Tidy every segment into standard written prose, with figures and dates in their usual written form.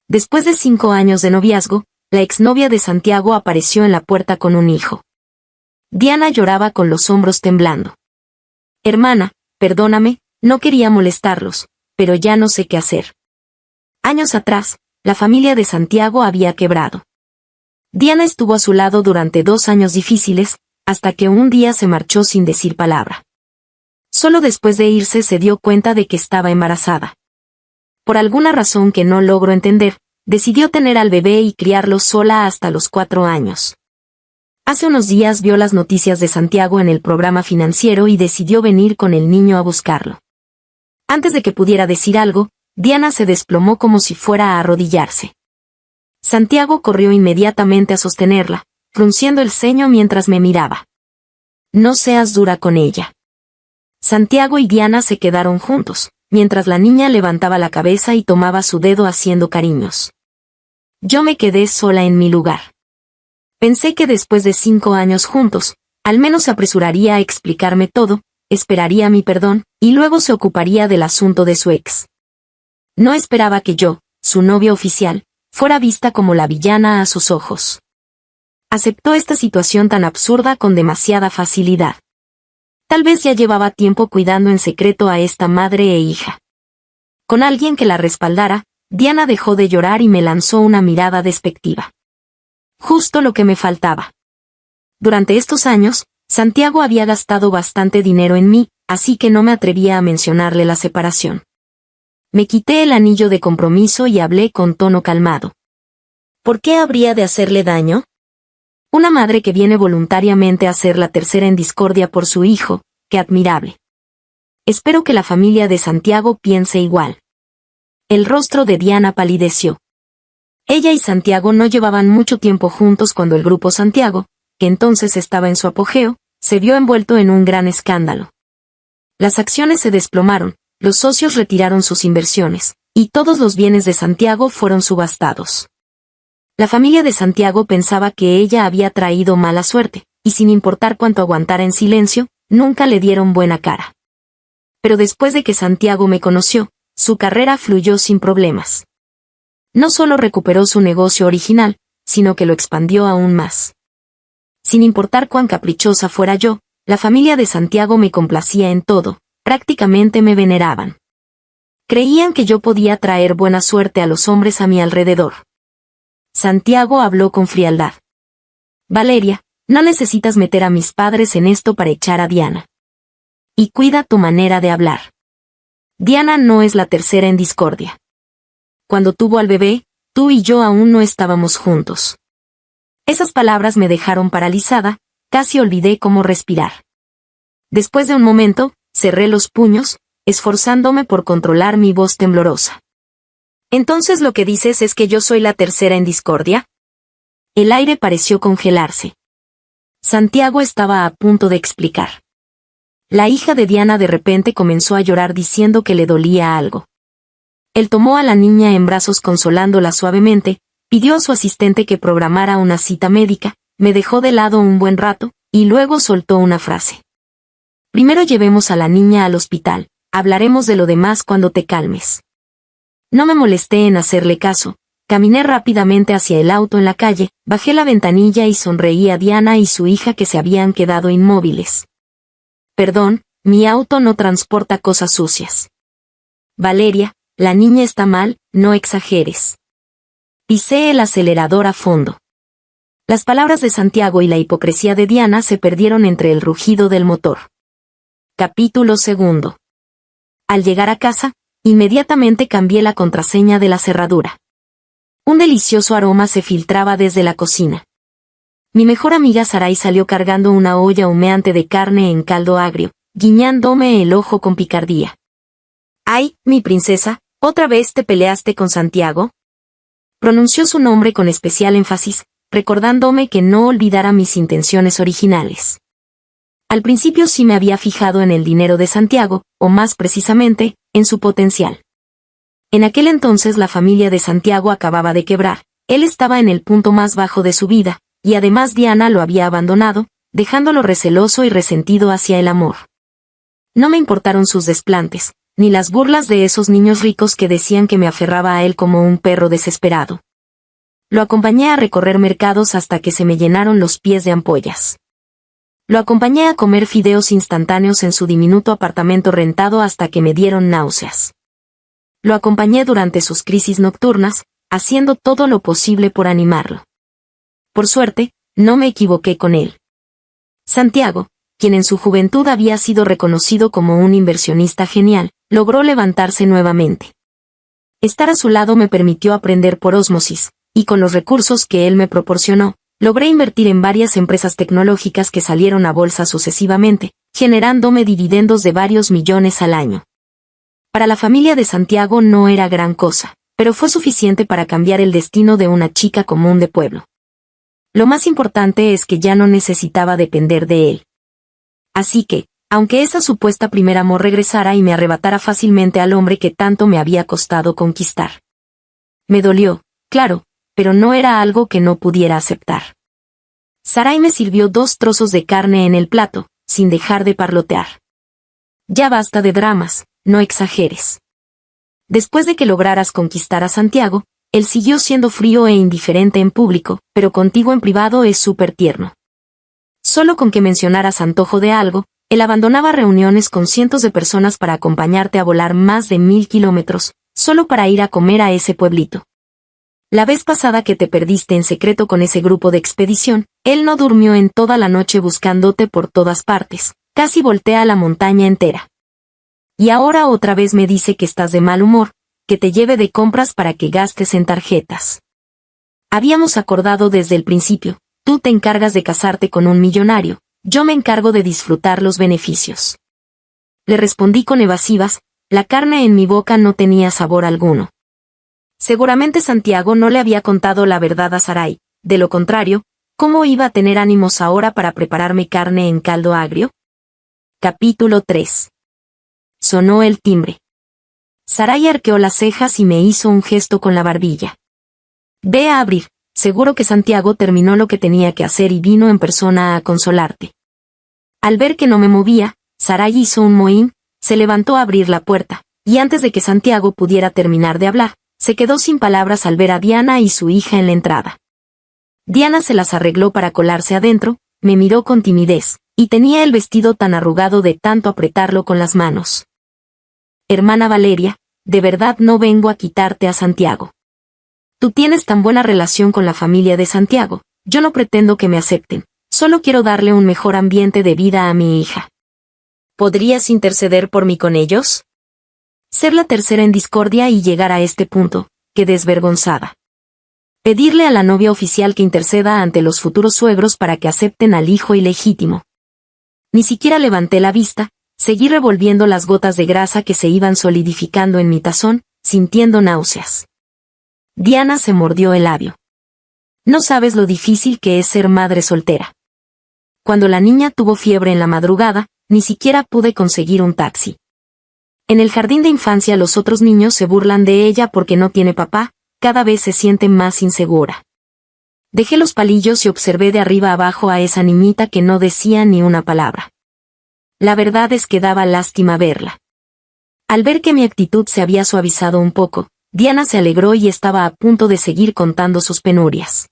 Después de 5 años de noviazgo, la exnovia de Santiago apareció en la puerta con un hijo. Diana lloraba con los hombros temblando. Hermana, perdóname, no quería molestarlos, pero ya no sé qué hacer. Años atrás, la familia de Santiago había quebrado. Diana estuvo a su lado durante 2 años difíciles, hasta que un día se marchó sin decir palabra. Solo después de irse se dio cuenta de que estaba embarazada. Por alguna razón que no logro entender, decidió tener al bebé y criarlo sola hasta los 4 años. Hace unos días vio las noticias de Santiago en el programa financiero y decidió venir con el niño a buscarlo. Antes de que pudiera decir algo, Diana se desplomó como si fuera a arrodillarse. Santiago corrió inmediatamente a sostenerla, frunciendo el ceño mientras me miraba. No seas dura con ella. Santiago y Diana se quedaron juntos, mientras la niña levantaba la cabeza y tomaba su dedo haciendo cariños. Yo me quedé sola en mi lugar. Pensé que después de 5 años juntos, al menos se apresuraría a explicarme todo, esperaría mi perdón, y luego se ocuparía del asunto de su ex. No esperaba que yo, su novia oficial, fuera vista como la villana a sus ojos. Aceptó esta situación tan absurda con demasiada facilidad. Tal vez ya llevaba tiempo cuidando en secreto a esta madre e hija. Con alguien que la respaldara, Diana dejó de llorar y me lanzó una mirada despectiva. Justo lo que me faltaba. Durante estos años, Santiago había gastado bastante dinero en mí, así que no me atrevía a mencionarle la separación. Me quité el anillo de compromiso y hablé con tono calmado. ¿Por qué habría de hacerle daño? Una madre que viene voluntariamente a ser la tercera en discordia por su hijo, qué admirable. Espero que la familia de Santiago piense igual. El rostro de Diana palideció. Ella y Santiago no llevaban mucho tiempo juntos cuando el grupo Santiago, que entonces estaba en su apogeo, se vio envuelto en un gran escándalo. Las acciones se desplomaron, los socios retiraron sus inversiones, y todos los bienes de Santiago fueron subastados. La familia de Santiago pensaba que ella había traído mala suerte, y sin importar cuánto aguantara en silencio, nunca le dieron buena cara. Pero después de que Santiago me conoció, su carrera fluyó sin problemas. No solo recuperó su negocio original, sino que lo expandió aún más. Sin importar cuán caprichosa fuera yo, la familia de Santiago me complacía en todo, prácticamente me veneraban. Creían que yo podía traer buena suerte a los hombres a mi alrededor. Santiago habló con frialdad. Valeria, no necesitas meter a mis padres en esto para echar a Diana. Y cuida tu manera de hablar. Diana no es la tercera en discordia. Cuando tuvo al bebé, tú y yo aún no estábamos juntos. Esas palabras me dejaron paralizada, casi olvidé cómo respirar. Después de un momento, cerré los puños, esforzándome por controlar mi voz temblorosa. ¿Entonces lo que dices es que yo soy la tercera en discordia? El aire pareció congelarse. Santiago estaba a punto de explicar. La hija de Diana de repente comenzó a llorar diciendo que le dolía algo. Él tomó a la niña en brazos consolándola suavemente, pidió a su asistente que programara una cita médica, me dejó de lado un buen rato, y luego soltó una frase. Primero llevemos a la niña al hospital, hablaremos de lo demás cuando te calmes. No me molesté en hacerle caso, caminé rápidamente hacia el auto en la calle, bajé la ventanilla y sonreí a Diana y su hija que se habían quedado inmóviles. Perdón, mi auto no transporta cosas sucias. Valeria, la niña está mal, no exageres. Pisé el acelerador a fondo. Las palabras de Santiago y la hipocresía de Diana se perdieron entre el rugido del motor. Capítulo 2. Al llegar a casa, inmediatamente cambié la contraseña de la cerradura. Un delicioso aroma se filtraba desde la cocina. Mi mejor amiga Sarai salió cargando una olla humeante de carne en caldo agrio, guiñándome el ojo con picardía. «Ay, mi princesa, ¿otra vez te peleaste con Santiago?» Pronunció su nombre con especial énfasis, recordándome que no olvidara mis intenciones originales. Al principio sí me había fijado en el dinero de Santiago, o más precisamente, en su potencial. En aquel entonces la familia de Santiago acababa de quebrar, él estaba en el punto más bajo de su vida, y además Diana lo había abandonado, dejándolo receloso y resentido hacia el amor. No me importaron sus desplantes, ni las burlas de esos niños ricos que decían que me aferraba a él como un perro desesperado. Lo acompañé a recorrer mercados hasta que se me llenaron los pies de ampollas. Lo acompañé a comer fideos instantáneos en su diminuto apartamento rentado hasta que me dieron náuseas. Lo acompañé durante sus crisis nocturnas, haciendo todo lo posible por animarlo. Por suerte, no me equivoqué con él. Santiago, quien en su juventud había sido reconocido como un inversionista genial, logró levantarse nuevamente. Estar a su lado me permitió aprender por ósmosis, y con los recursos que él me proporcionó, logré invertir en varias empresas tecnológicas que salieron a bolsa sucesivamente, generándome dividendos de varios millones al año. Para la familia de Santiago no era gran cosa, pero fue suficiente para cambiar el destino de una chica común de pueblo. Lo más importante es que ya no necesitaba depender de él. Así que, aunque esa supuesta primer amor regresara y me arrebatara fácilmente al hombre que tanto me había costado conquistar. Me dolió, claro, pero no era algo que no pudiera aceptar. Sarai me sirvió 2 trozos de carne en el plato, sin dejar de parlotear. Ya basta de dramas, no exageres. Después de que lograras conquistar a Santiago, él siguió siendo frío e indiferente en público, pero contigo en privado es súper tierno. Solo con que mencionaras antojo de algo, él abandonaba reuniones con cientos de personas para acompañarte a volar más de 1000 kilómetros, solo para ir a comer a ese pueblito. La vez pasada que te perdiste en secreto con ese grupo de expedición, él no durmió en toda la noche buscándote por todas partes, casi voltea la montaña entera. Y ahora otra vez me dice que estás de mal humor, que te lleve de compras para que gastes en tarjetas. Habíamos acordado desde el principio, tú te encargas de casarte con un millonario, yo me encargo de disfrutar los beneficios. Le respondí con evasivas, la carne en mi boca no tenía sabor alguno. Seguramente Santiago no le había contado la verdad a Sarai, de lo contrario, ¿cómo iba a tener ánimos ahora para prepararme carne en caldo agrio? Capítulo 3. Sonó el timbre. Sarai arqueó las cejas y me hizo un gesto con la barbilla. Ve a abrir, seguro que Santiago terminó lo que tenía que hacer y vino en persona a consolarte. Al ver que no me movía, Sarai hizo un mohín, se levantó a abrir la puerta, y antes de que Santiago pudiera terminar de hablar, se quedó sin palabras al ver a Diana y su hija en la entrada. Diana se las arregló para colarse adentro, me miró con timidez, y tenía el vestido tan arrugado de tanto apretarlo con las manos. Hermana Valeria, de verdad no vengo a quitarte a Santiago. Tú tienes tan buena relación con la familia de Santiago, yo no pretendo que me acepten, solo quiero darle un mejor ambiente de vida a mi hija. ¿Podrías interceder por mí con ellos? Ser la tercera en discordia y llegar a este punto, qué desvergonzada. Pedirle a la novia oficial que interceda ante los futuros suegros para que acepten al hijo ilegítimo. Ni siquiera levanté la vista, seguí revolviendo las gotas de grasa que se iban solidificando en mi tazón, sintiendo náuseas. Diana se mordió el labio. No sabes lo difícil que es ser madre soltera. Cuando la niña tuvo fiebre en la madrugada, ni siquiera pude conseguir un taxi. En el jardín de infancia los otros niños se burlan de ella porque no tiene papá, cada vez se siente más insegura. Dejé los palillos y observé de arriba abajo a esa niñita que no decía ni una palabra. La verdad es que daba lástima verla. Al ver que mi actitud se había suavizado un poco, Diana se alegró y estaba a punto de seguir contando sus penurias.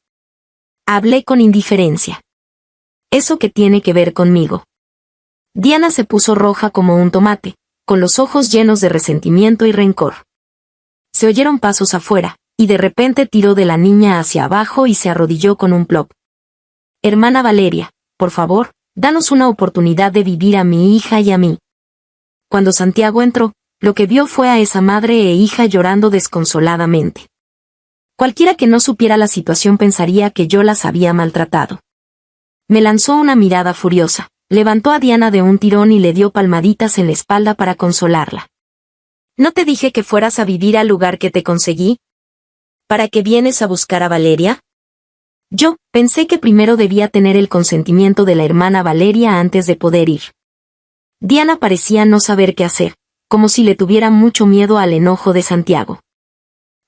Hablé con indiferencia. ¿Eso qué tiene que ver conmigo? Diana se puso roja como un tomate, con los ojos llenos de resentimiento y rencor. Se oyeron pasos afuera, y de repente tiró de la niña hacia abajo y se arrodilló con un plop. Hermana Valeria, por favor, danos una oportunidad de vivir a mi hija y a mí. Cuando Santiago entró, lo que vio fue a esa madre e hija llorando desconsoladamente. Cualquiera que no supiera la situación pensaría que yo las había maltratado. Me lanzó una mirada furiosa. Levantó a Diana de un tirón y le dio palmaditas en la espalda para consolarla. ¿No te dije que fueras a vivir al lugar que te conseguí? ¿Para qué vienes a buscar a Valeria? Yo pensé que primero debía tener el consentimiento de la hermana Valeria antes de poder ir. Diana parecía no saber qué hacer, como si le tuviera mucho miedo al enojo de Santiago.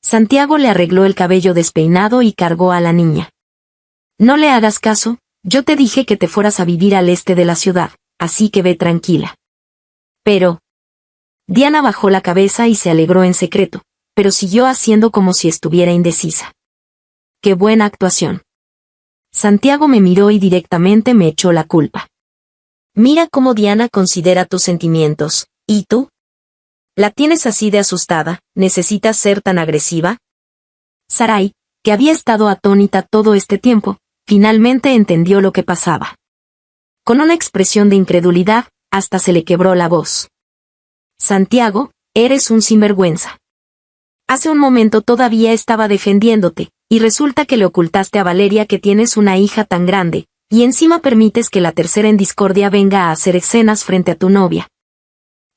Santiago le arregló el cabello despeinado y cargó a la niña. No le hagas caso. Yo te dije que te fueras a vivir al este de la ciudad, así que ve tranquila. Pero... Diana bajó la cabeza y se alegró en secreto, pero siguió haciendo como si estuviera indecisa. ¡Qué buena actuación! Santiago me miró y directamente me echó la culpa. Mira cómo Diana considera tus sentimientos, ¿y tú? ¿La tienes así de asustada? ¿Necesitas ser tan agresiva? Sarai, que había estado atónita todo este tiempo, finalmente entendió lo que pasaba. Con una expresión de incredulidad, hasta se le quebró la voz. Santiago, eres un sinvergüenza. Hace un momento todavía estaba defendiéndote, y resulta que le ocultaste a Valeria que tienes una hija tan grande, y encima permites que la tercera en discordia venga a hacer escenas frente a tu novia.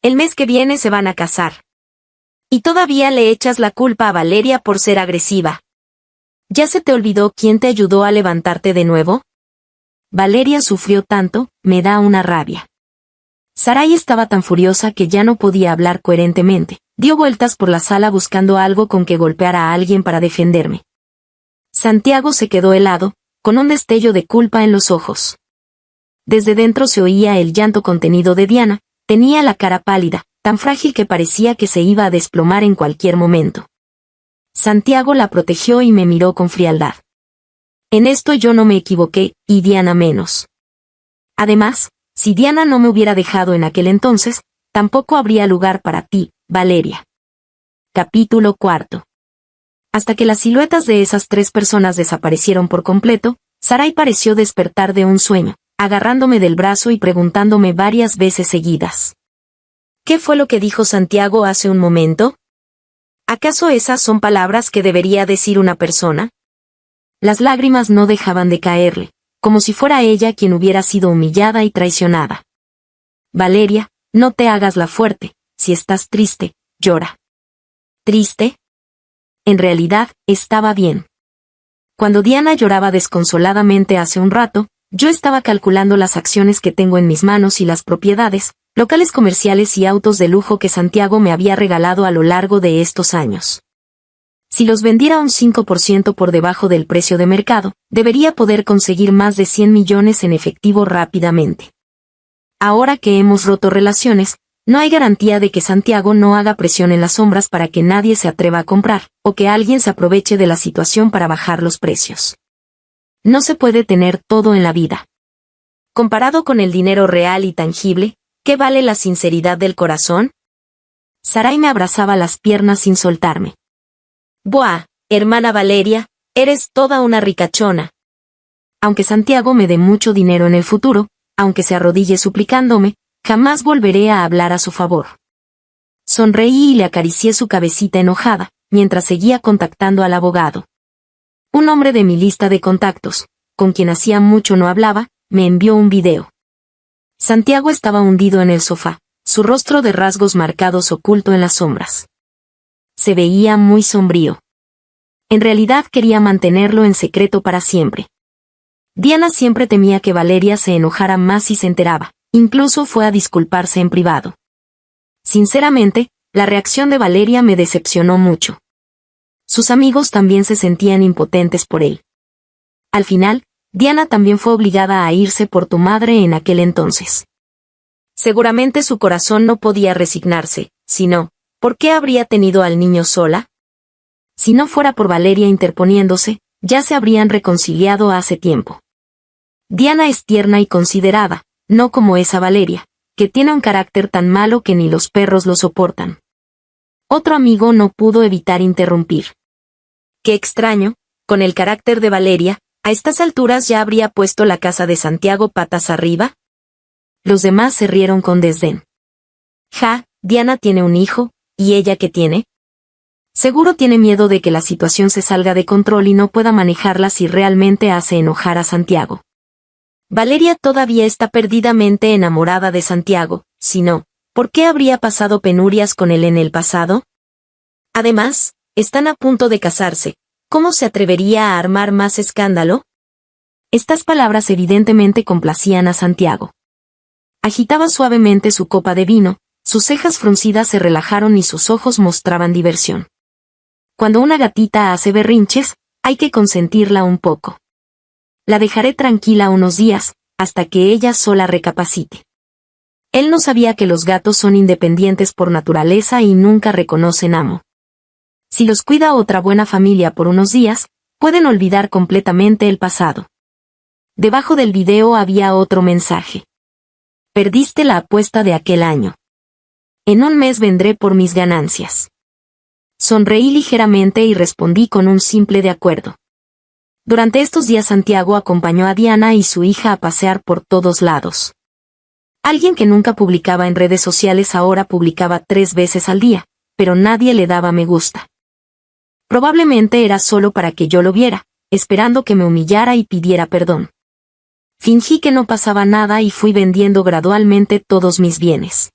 El mes que viene se van a casar. Y todavía le echas la culpa a Valeria por ser agresiva. ¿Ya se te olvidó quién te ayudó a levantarte de nuevo? Valeria sufrió tanto, me da una rabia. Sarai estaba tan furiosa que ya no podía hablar coherentemente. Dio vueltas por la sala buscando algo con que golpear a alguien para defenderme. Santiago se quedó helado, con un destello de culpa en los ojos. Desde dentro se oía el llanto contenido de Diana, tenía la cara pálida, tan frágil que parecía que se iba a desplomar en cualquier momento. Santiago la protegió y me miró con frialdad. En esto yo no me equivoqué, y Diana menos. Además, si Diana no me hubiera dejado en aquel entonces, tampoco habría lugar para ti, Valeria. Capítulo 4. Hasta que las siluetas de esas tres personas desaparecieron por completo, Sarai pareció despertar de un sueño, agarrándome del brazo y preguntándome varias veces seguidas. ¿Qué fue lo que dijo Santiago hace un momento? ¿Acaso esas son palabras que debería decir una persona? Las lágrimas no dejaban de caerle, como si fuera ella quien hubiera sido humillada y traicionada. Valeria, no te hagas la fuerte, si estás triste, llora. ¿Triste? En realidad, estaba bien. Cuando Diana lloraba desconsoladamente hace un rato, yo estaba calculando las acciones que tengo en mis manos y las propiedades, locales comerciales y autos de lujo que Santiago me había regalado a lo largo de estos años. Si los vendiera un 5% por debajo del precio de mercado, debería poder conseguir más de 100 millones en efectivo rápidamente. Ahora que hemos roto relaciones, no hay garantía de que Santiago no haga presión en las sombras para que nadie se atreva a comprar, o que alguien se aproveche de la situación para bajar los precios. No se puede tener todo en la vida. Comparado con el dinero real y tangible, ¿qué vale la sinceridad del corazón? Sarai me abrazaba las piernas sin soltarme. Buah, hermana Valeria, eres toda una ricachona. Aunque Santiago me dé mucho dinero en el futuro, aunque se arrodille suplicándome, jamás volveré a hablar a su favor. Sonreí y le acaricié su cabecita enojada, mientras seguía contactando al abogado. Un hombre de mi lista de contactos, con quien hacía mucho no hablaba, me envió un video. Santiago estaba hundido en el sofá, su rostro de rasgos marcados oculto en las sombras. Se veía muy sombrío. En realidad quería mantenerlo en secreto para siempre. Diana siempre temía que Valeria se enojara más si se enteraba, incluso fue a disculparse en privado. Sinceramente, la reacción de Valeria me decepcionó mucho. Sus amigos también se sentían impotentes por él. Al final, Diana también fue obligada a irse por tu madre en aquel entonces. Seguramente su corazón no podía resignarse, si no, ¿por qué habría tenido al niño sola? Si no fuera por Valeria interponiéndose, ya se habrían reconciliado hace tiempo. Diana es tierna y considerada, no como esa Valeria, que tiene un carácter tan malo que ni los perros lo soportan. Otro amigo no pudo evitar interrumpir. Qué extraño, con el carácter de Valeria, ¿a estas alturas ya habría puesto la casa de Santiago patas arriba? Los demás se rieron con desdén. Ja, Diana tiene un hijo, ¿y ella qué tiene? Seguro tiene miedo de que la situación se salga de control y no pueda manejarla si realmente hace enojar a Santiago. Valeria todavía está perdidamente enamorada de Santiago, si no, ¿por qué habría pasado penurias con él en el pasado? Además, están a punto de casarse, ¿cómo se atrevería a armar más escándalo? Estas palabras evidentemente complacían a Santiago. Agitaba suavemente su copa de vino, sus cejas fruncidas se relajaron y sus ojos mostraban diversión. Cuando una gatita hace berrinches, hay que consentirla un poco. La dejaré tranquila unos días, hasta que ella sola recapacite. Él no sabía que los gatos son independientes por naturaleza y nunca reconocen amo. Si los cuida otra buena familia por unos días, pueden olvidar completamente el pasado. Debajo del video había otro mensaje. Perdiste la apuesta de aquel año. En un mes vendré por mis ganancias. Sonreí ligeramente y respondí con un simple de acuerdo. Durante estos días Santiago acompañó a Diana y su hija a pasear por todos lados. Alguien que nunca publicaba en redes sociales ahora publicaba 3 veces al día, pero nadie le daba me gusta. Probablemente era solo para que yo lo viera, esperando que me humillara y pidiera perdón. Fingí que no pasaba nada y fui vendiendo gradualmente todos mis bienes.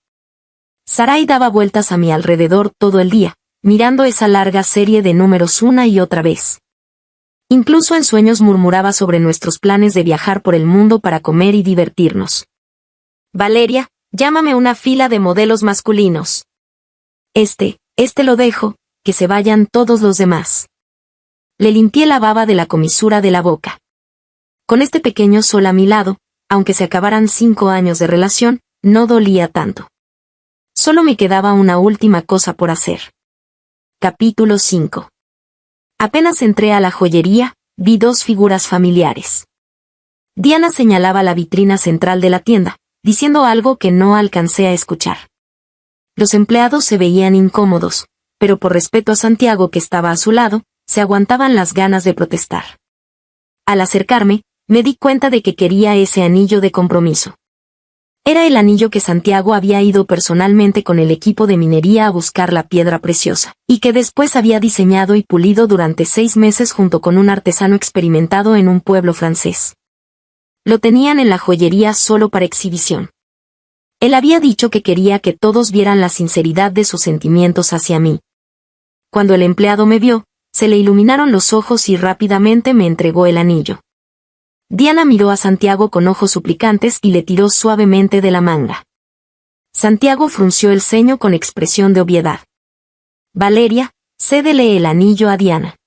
Sarai daba vueltas a mi alrededor todo el día, mirando esa larga serie de números una y otra vez. Incluso en sueños murmuraba sobre nuestros planes de viajar por el mundo para comer y divertirnos. Valeria, llámame una fila de modelos masculinos. Este lo dejo, que se vayan todos los demás. Le limpié la baba de la comisura de la boca. Con este pequeño sol a mi lado, aunque se acabaran 5 años de relación, no dolía tanto. Solo me quedaba una última cosa por hacer. Capítulo 5. Apenas entré a la joyería, vi 2 figuras familiares. Diana señalaba la vitrina central de la tienda, diciendo algo que no alcancé a escuchar. Los empleados se veían incómodos, pero por respeto a Santiago que estaba a su lado, se aguantaban las ganas de protestar. Al acercarme, me di cuenta de que quería ese anillo de compromiso. Era el anillo que Santiago había ido personalmente con el equipo de minería a buscar la piedra preciosa, y que después había diseñado y pulido durante 6 meses junto con un artesano experimentado en un pueblo francés. Lo tenían en la joyería solo para exhibición. Él había dicho que quería que todos vieran la sinceridad de sus sentimientos hacia mí. Cuando el empleado me vio, se le iluminaron los ojos y rápidamente me entregó el anillo. Diana miró a Santiago con ojos suplicantes y le tiró suavemente de la manga. Santiago frunció el ceño con expresión de obviedad. Valeria, cédele el anillo a Diana.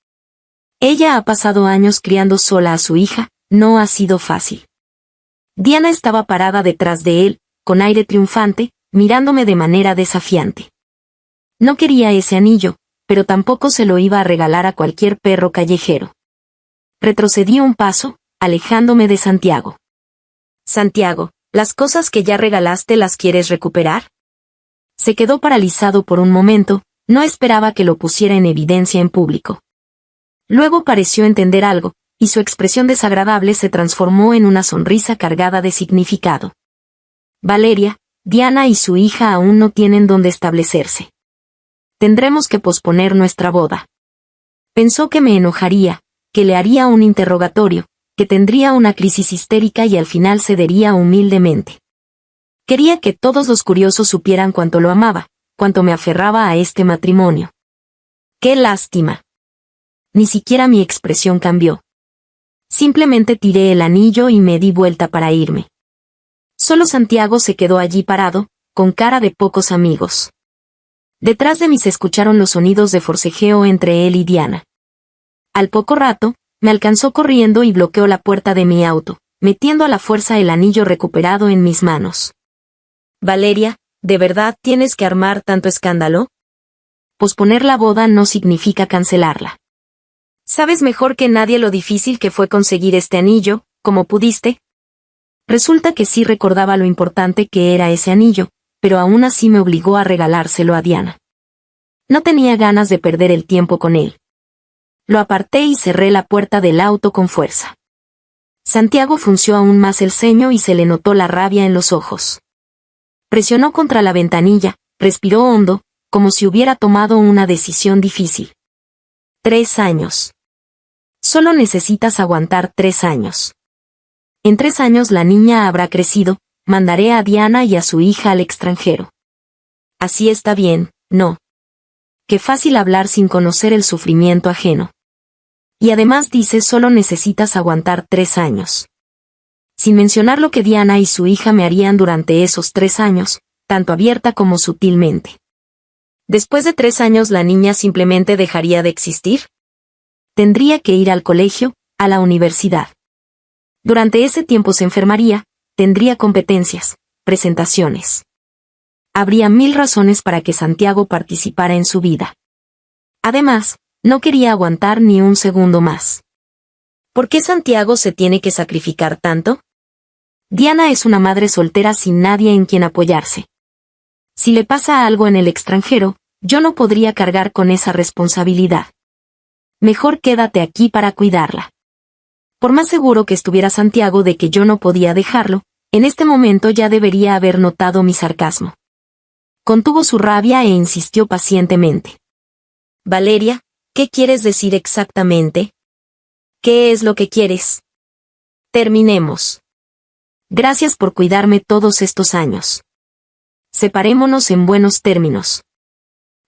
Ella ha pasado años criando sola a su hija, no ha sido fácil. Diana estaba parada detrás de él, con aire triunfante, mirándome de manera desafiante. No quería ese anillo, pero tampoco se lo iba a regalar a cualquier perro callejero. Retrocedí un paso, alejándome de Santiago. Santiago, ¿las cosas que ya regalaste las quieres recuperar? Se quedó paralizado por un momento, no esperaba que lo pusiera en evidencia en público. Luego pareció entender algo, y su expresión desagradable se transformó en una sonrisa cargada de significado. Valeria, Diana y su hija aún no tienen dónde establecerse. Tendremos que posponer nuestra boda. Pensó que me enojaría, que le haría un interrogatorio, que tendría una crisis histérica y al final cedería humildemente. Quería que todos los curiosos supieran cuánto lo amaba, cuánto me aferraba a este matrimonio. ¡Qué lástima! Ni siquiera mi expresión cambió. Simplemente tiré el anillo y me di vuelta para irme. Solo Santiago se quedó allí parado, con cara de pocos amigos. Detrás de mí se escucharon los sonidos de forcejeo entre él y Diana. Al poco rato, me alcanzó corriendo y bloqueó la puerta de mi auto, metiendo a la fuerza el anillo recuperado en mis manos. Valeria, ¿de verdad tienes que armar tanto escándalo? Posponer la boda no significa cancelarla. ¿Sabes mejor que nadie lo difícil que fue conseguir este anillo, como pudiste? Resulta que sí recordaba lo importante que era ese anillo, pero aún así me obligó a regalárselo a Diana. No tenía ganas de perder el tiempo con él. Lo aparté y cerré la puerta del auto con fuerza. Santiago frunció aún más el ceño y se le notó la rabia en los ojos. Presionó contra la ventanilla, respiró hondo, como si hubiera tomado una decisión difícil. 3 años. Solo necesitas aguantar 3 años. En 3 años la niña habrá crecido, mandaré a Diana y a su hija al extranjero. Así está bien, ¿no? Qué fácil hablar sin conocer el sufrimiento ajeno. Y además dice solo necesitas aguantar 3 años. Sin mencionar lo que Diana y su hija me harían durante esos 3 años, tanto abierta como sutilmente. Después de 3 años la niña simplemente dejaría de existir. Tendría que ir al colegio, a la universidad. Durante ese tiempo se enfermaría, tendría competencias, presentaciones. Habría 1000 razones para que Santiago participara en su vida. Además, no quería aguantar ni un segundo más. ¿Por qué Santiago se tiene que sacrificar tanto? Diana es una madre soltera sin nadie en quien apoyarse. Si le pasa algo en el extranjero, yo no podría cargar con esa responsabilidad. Mejor quédate aquí para cuidarla. Por más seguro que estuviera Santiago de que yo no podía dejarlo, en este momento ya debería haber notado mi sarcasmo. Contuvo su rabia e insistió pacientemente. Valeria, ¿qué quieres decir exactamente? ¿Qué es lo que quieres? Terminemos. Gracias por cuidarme todos estos años. Separémonos en buenos términos.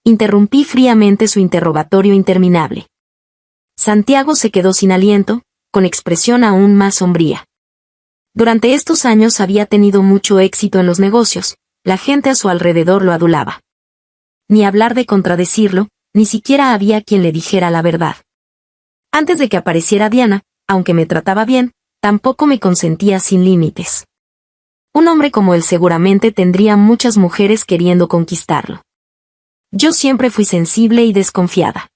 Interrumpí fríamente su interrogatorio interminable. Santiago se quedó sin aliento, con expresión aún más sombría. Durante estos años había tenido mucho éxito en los negocios, la gente a su alrededor lo adulaba. Ni hablar de contradecirlo, ni siquiera había quien le dijera la verdad. Antes de que apareciera Diana, aunque me trataba bien, tampoco me consentía sin límites. Un hombre como él seguramente tendría muchas mujeres queriendo conquistarlo. Yo siempre fui sensible y desconfiada.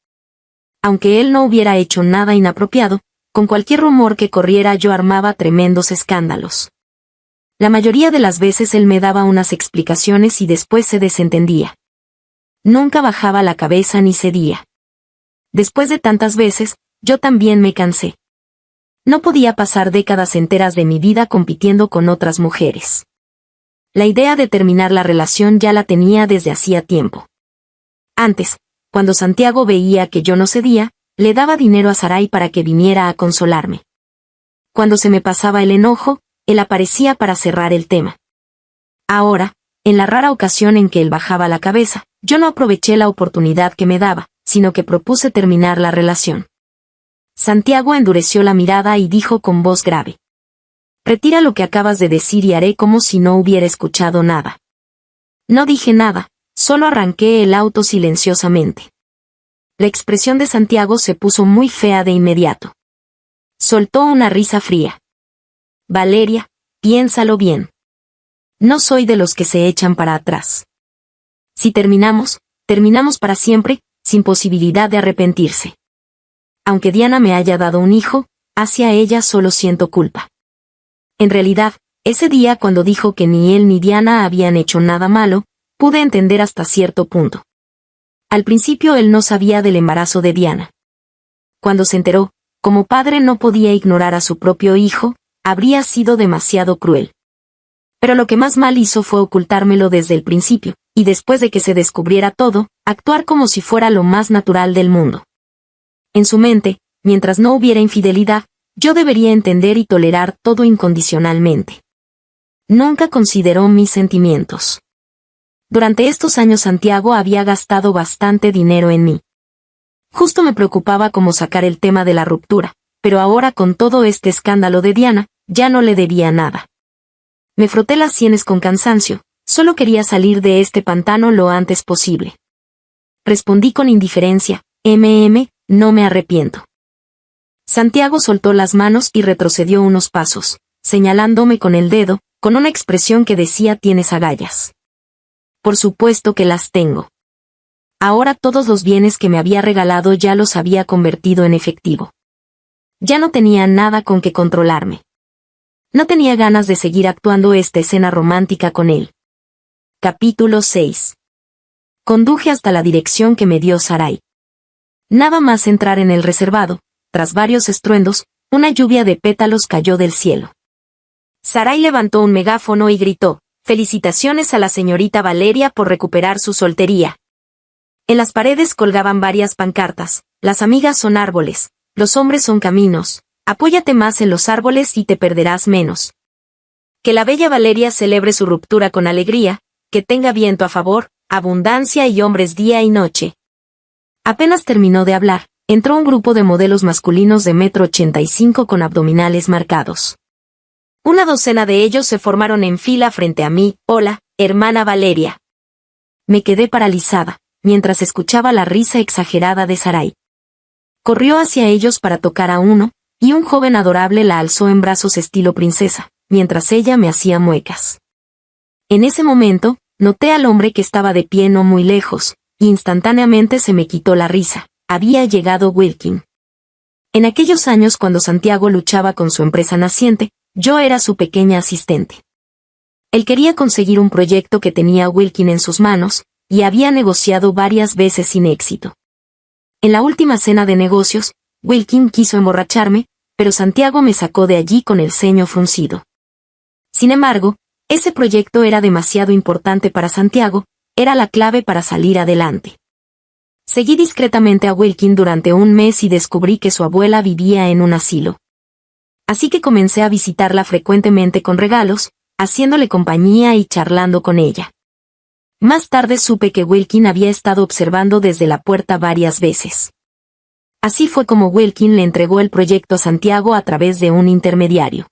Aunque él no hubiera hecho nada inapropiado, con cualquier rumor que corriera yo armaba tremendos escándalos. La mayoría de las veces él me daba unas explicaciones y después se desentendía. Nunca bajaba la cabeza ni cedía. Después de tantas veces, yo también me cansé. No podía pasar décadas enteras de mi vida compitiendo con otras mujeres. La idea de terminar la relación ya la tenía desde hacía tiempo. Antes, cuando Santiago veía que yo no cedía, le daba dinero a Sarai para que viniera a consolarme. Cuando se me pasaba el enojo, él aparecía para cerrar el tema. Ahora, en la rara ocasión en que él bajaba la cabeza, yo no aproveché la oportunidad que me daba, sino que propuse terminar la relación. Santiago endureció la mirada y dijo con voz grave. Retira lo que acabas de decir y haré como si no hubiera escuchado nada. No dije nada, solo arranqué el auto silenciosamente. La expresión de Santiago se puso muy fea de inmediato. Soltó una risa fría. Valeria, piénsalo bien. No soy de los que se echan para atrás. Si terminamos, terminamos para siempre, sin posibilidad de arrepentirse. Aunque Diana me haya dado un hijo, hacia ella solo siento culpa. En realidad, ese día cuando dijo que ni él ni Diana habían hecho nada malo, pude entender hasta cierto punto. Al principio él no sabía del embarazo de Diana. Cuando se enteró, como padre no podía ignorar a su propio hijo, habría sido demasiado cruel. Pero lo que más mal hizo fue ocultármelo desde el principio, y después de que se descubriera todo, actuar como si fuera lo más natural del mundo. En su mente, mientras no hubiera infidelidad, yo debería entender y tolerar todo incondicionalmente. Nunca consideró mis sentimientos. Durante estos años Santiago había gastado bastante dinero en mí. Justo me preocupaba cómo sacar el tema de la ruptura, pero ahora con todo este escándalo de Diana, ya no le debía nada. Me froté las sienes con cansancio, solo quería salir de este pantano lo antes posible. Respondí con indiferencia, no me arrepiento. Santiago soltó las manos y retrocedió unos pasos, señalándome con el dedo, con una expresión que decía tienes agallas. Por supuesto que las tengo. Ahora todos los bienes que me había regalado ya los había convertido en efectivo. Ya no tenía nada con que controlarme. No tenía ganas de seguir actuando esta escena romántica con él. Capítulo 6. Conduje hasta la dirección que me dio Sarai. Nada más entrar en el reservado, tras varios estruendos, una lluvia de pétalos cayó del cielo. Sarai levantó un megáfono y gritó, «Felicitaciones a la señorita Valeria por recuperar su soltería». En las paredes colgaban varias pancartas, «Las amigas son árboles, los hombres son caminos, apóyate más en los árboles y te perderás menos». Que la bella Valeria celebre su ruptura con alegría, que tenga viento a favor, abundancia y hombres día y noche. Apenas terminó de hablar, entró un grupo de modelos masculinos de 1,85 m con abdominales marcados. Una docena de ellos se formaron en fila frente a mí. «Hola, hermana Valeria». Me quedé paralizada, mientras escuchaba la risa exagerada de Sarai. Corrió hacia ellos para tocar a uno, y un joven adorable la alzó en brazos estilo princesa, mientras ella me hacía muecas. En ese momento, noté al hombre que estaba de pie no muy lejos, y instantáneamente se me quitó la risa. Había llegado Wilkin. En aquellos años cuando Santiago luchaba con su empresa naciente, yo era su pequeña asistente. Él quería conseguir un proyecto que tenía Wilkin en sus manos, y había negociado varias veces sin éxito. En la última cena de negocios, Wilkin quiso emborracharme, pero Santiago me sacó de allí con el ceño fruncido. Sin embargo, ese proyecto era demasiado importante para Santiago, era la clave para salir adelante. Seguí discretamente a Wilkin durante un mes y descubrí que su abuela vivía en un asilo. Así que comencé a visitarla frecuentemente con regalos, haciéndole compañía y charlando con ella. Más tarde supe que Wilkin había estado observando desde la puerta varias veces. Así fue como Wilkin le entregó el proyecto a Santiago a través de un intermediario.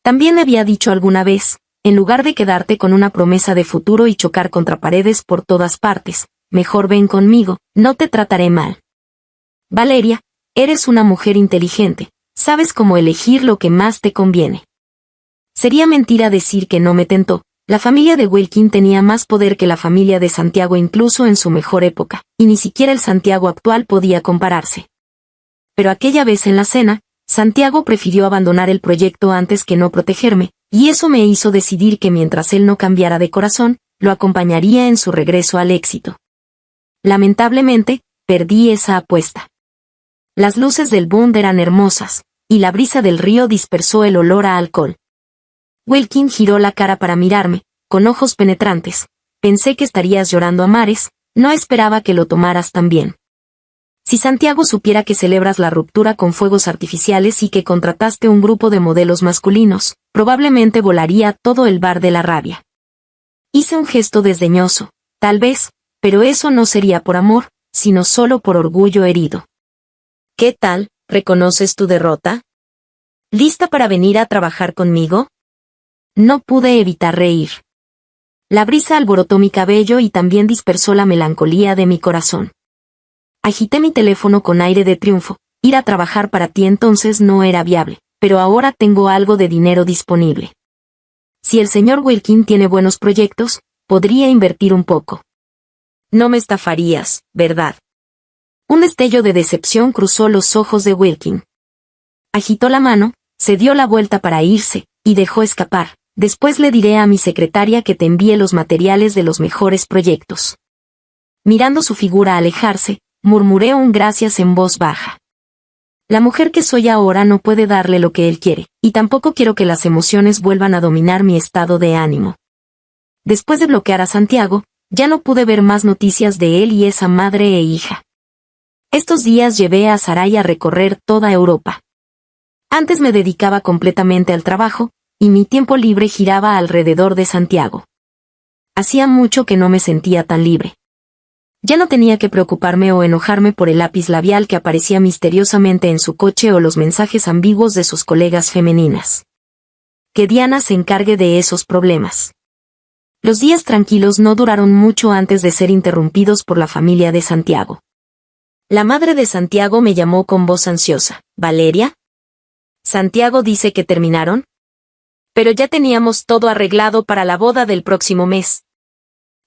También había dicho alguna vez, en lugar de quedarte con una promesa de futuro y chocar contra paredes por todas partes, mejor ven conmigo, no te trataré mal. Valeria, eres una mujer inteligente, sabes cómo elegir lo que más te conviene. Sería mentira decir que no me tentó. La familia de Wilkin tenía más poder que la familia de Santiago incluso en su mejor época, y ni siquiera el Santiago actual podía compararse. Pero aquella vez en la cena, Santiago prefirió abandonar el proyecto antes que no protegerme, y eso me hizo decidir que mientras él no cambiara de corazón, lo acompañaría en su regreso al éxito. Lamentablemente, perdí esa apuesta. Las luces del Bund eran hermosas, y la brisa del río dispersó el olor a alcohol. Wilkin giró la cara para mirarme, con ojos penetrantes. Pensé que estarías llorando a mares, no esperaba que lo tomaras tan bien. Si Santiago supiera que celebras la ruptura con fuegos artificiales y que contrataste un grupo de modelos masculinos, probablemente volaría todo el bar de la rabia. Hice un gesto desdeñoso, tal vez, pero eso no sería por amor, sino solo por orgullo herido. ¿Qué tal? ¿Reconoces tu derrota? ¿Lista para venir a trabajar conmigo? No pude evitar reír. La brisa alborotó mi cabello y también dispersó la melancolía de mi corazón. Agité mi teléfono con aire de triunfo. Ir a trabajar para ti entonces no era viable, pero ahora tengo algo de dinero disponible. Si el señor Wilkin tiene buenos proyectos, podría invertir un poco. No me estafarías, ¿verdad? Un destello de decepción cruzó los ojos de Wilkin. Agitó la mano, se dio la vuelta para irse, y dejó escapar. Después le diré a mi secretaria que te envíe los materiales de los mejores proyectos. Mirando su figura alejarse, murmuré un gracias en voz baja. La mujer que soy ahora no puede darle lo que él quiere, y tampoco quiero que las emociones vuelvan a dominar mi estado de ánimo. Después de bloquear a Santiago, ya no pude ver más noticias de él y esa madre e hija. Estos días llevé a Sarai a recorrer toda Europa. Antes me dedicaba completamente al trabajo, y mi tiempo libre giraba alrededor de Santiago. Hacía mucho que no me sentía tan libre. Ya no tenía que preocuparme o enojarme por el lápiz labial que aparecía misteriosamente en su coche o los mensajes ambiguos de sus colegas femeninas. Que Diana se encargue de esos problemas. Los días tranquilos no duraron mucho antes de ser interrumpidos por la familia de Santiago. La madre de Santiago me llamó con voz ansiosa. ¿Valeria? ¿Santiago dice que terminaron? Pero ya teníamos todo arreglado para la boda del próximo mes.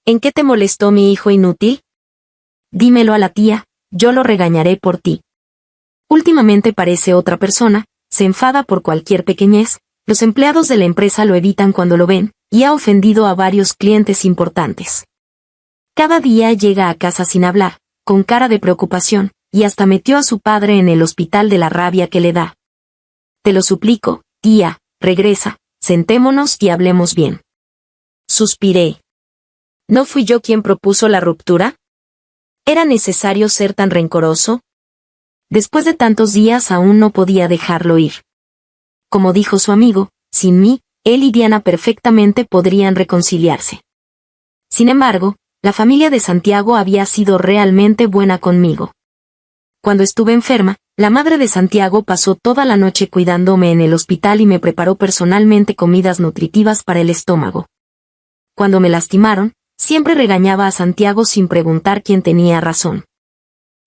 ¿En qué te molestó mi hijo inútil? Dímelo a la tía, yo lo regañaré por ti. Últimamente parece otra persona, se enfada por cualquier pequeñez, los empleados de la empresa lo evitan cuando lo ven, y ha ofendido a varios clientes importantes. Cada día llega a casa sin hablar, con cara de preocupación, y hasta metió a su padre en el hospital de la rabia que le da. Te lo suplico, tía, regresa, sentémonos y hablemos bien. Suspiré. ¿No fui yo quien propuso la ruptura? ¿Era necesario ser tan rencoroso? Después de tantos días aún no podía dejarlo ir. Como dijo su amigo, sin mí, él y Diana perfectamente podrían reconciliarse. Sin embargo, la familia de Santiago había sido realmente buena conmigo. Cuando estuve enferma, la madre de Santiago pasó toda la noche cuidándome en el hospital y me preparó personalmente comidas nutritivas para el estómago. Cuando me lastimaron, siempre regañaba a Santiago sin preguntar quién tenía razón.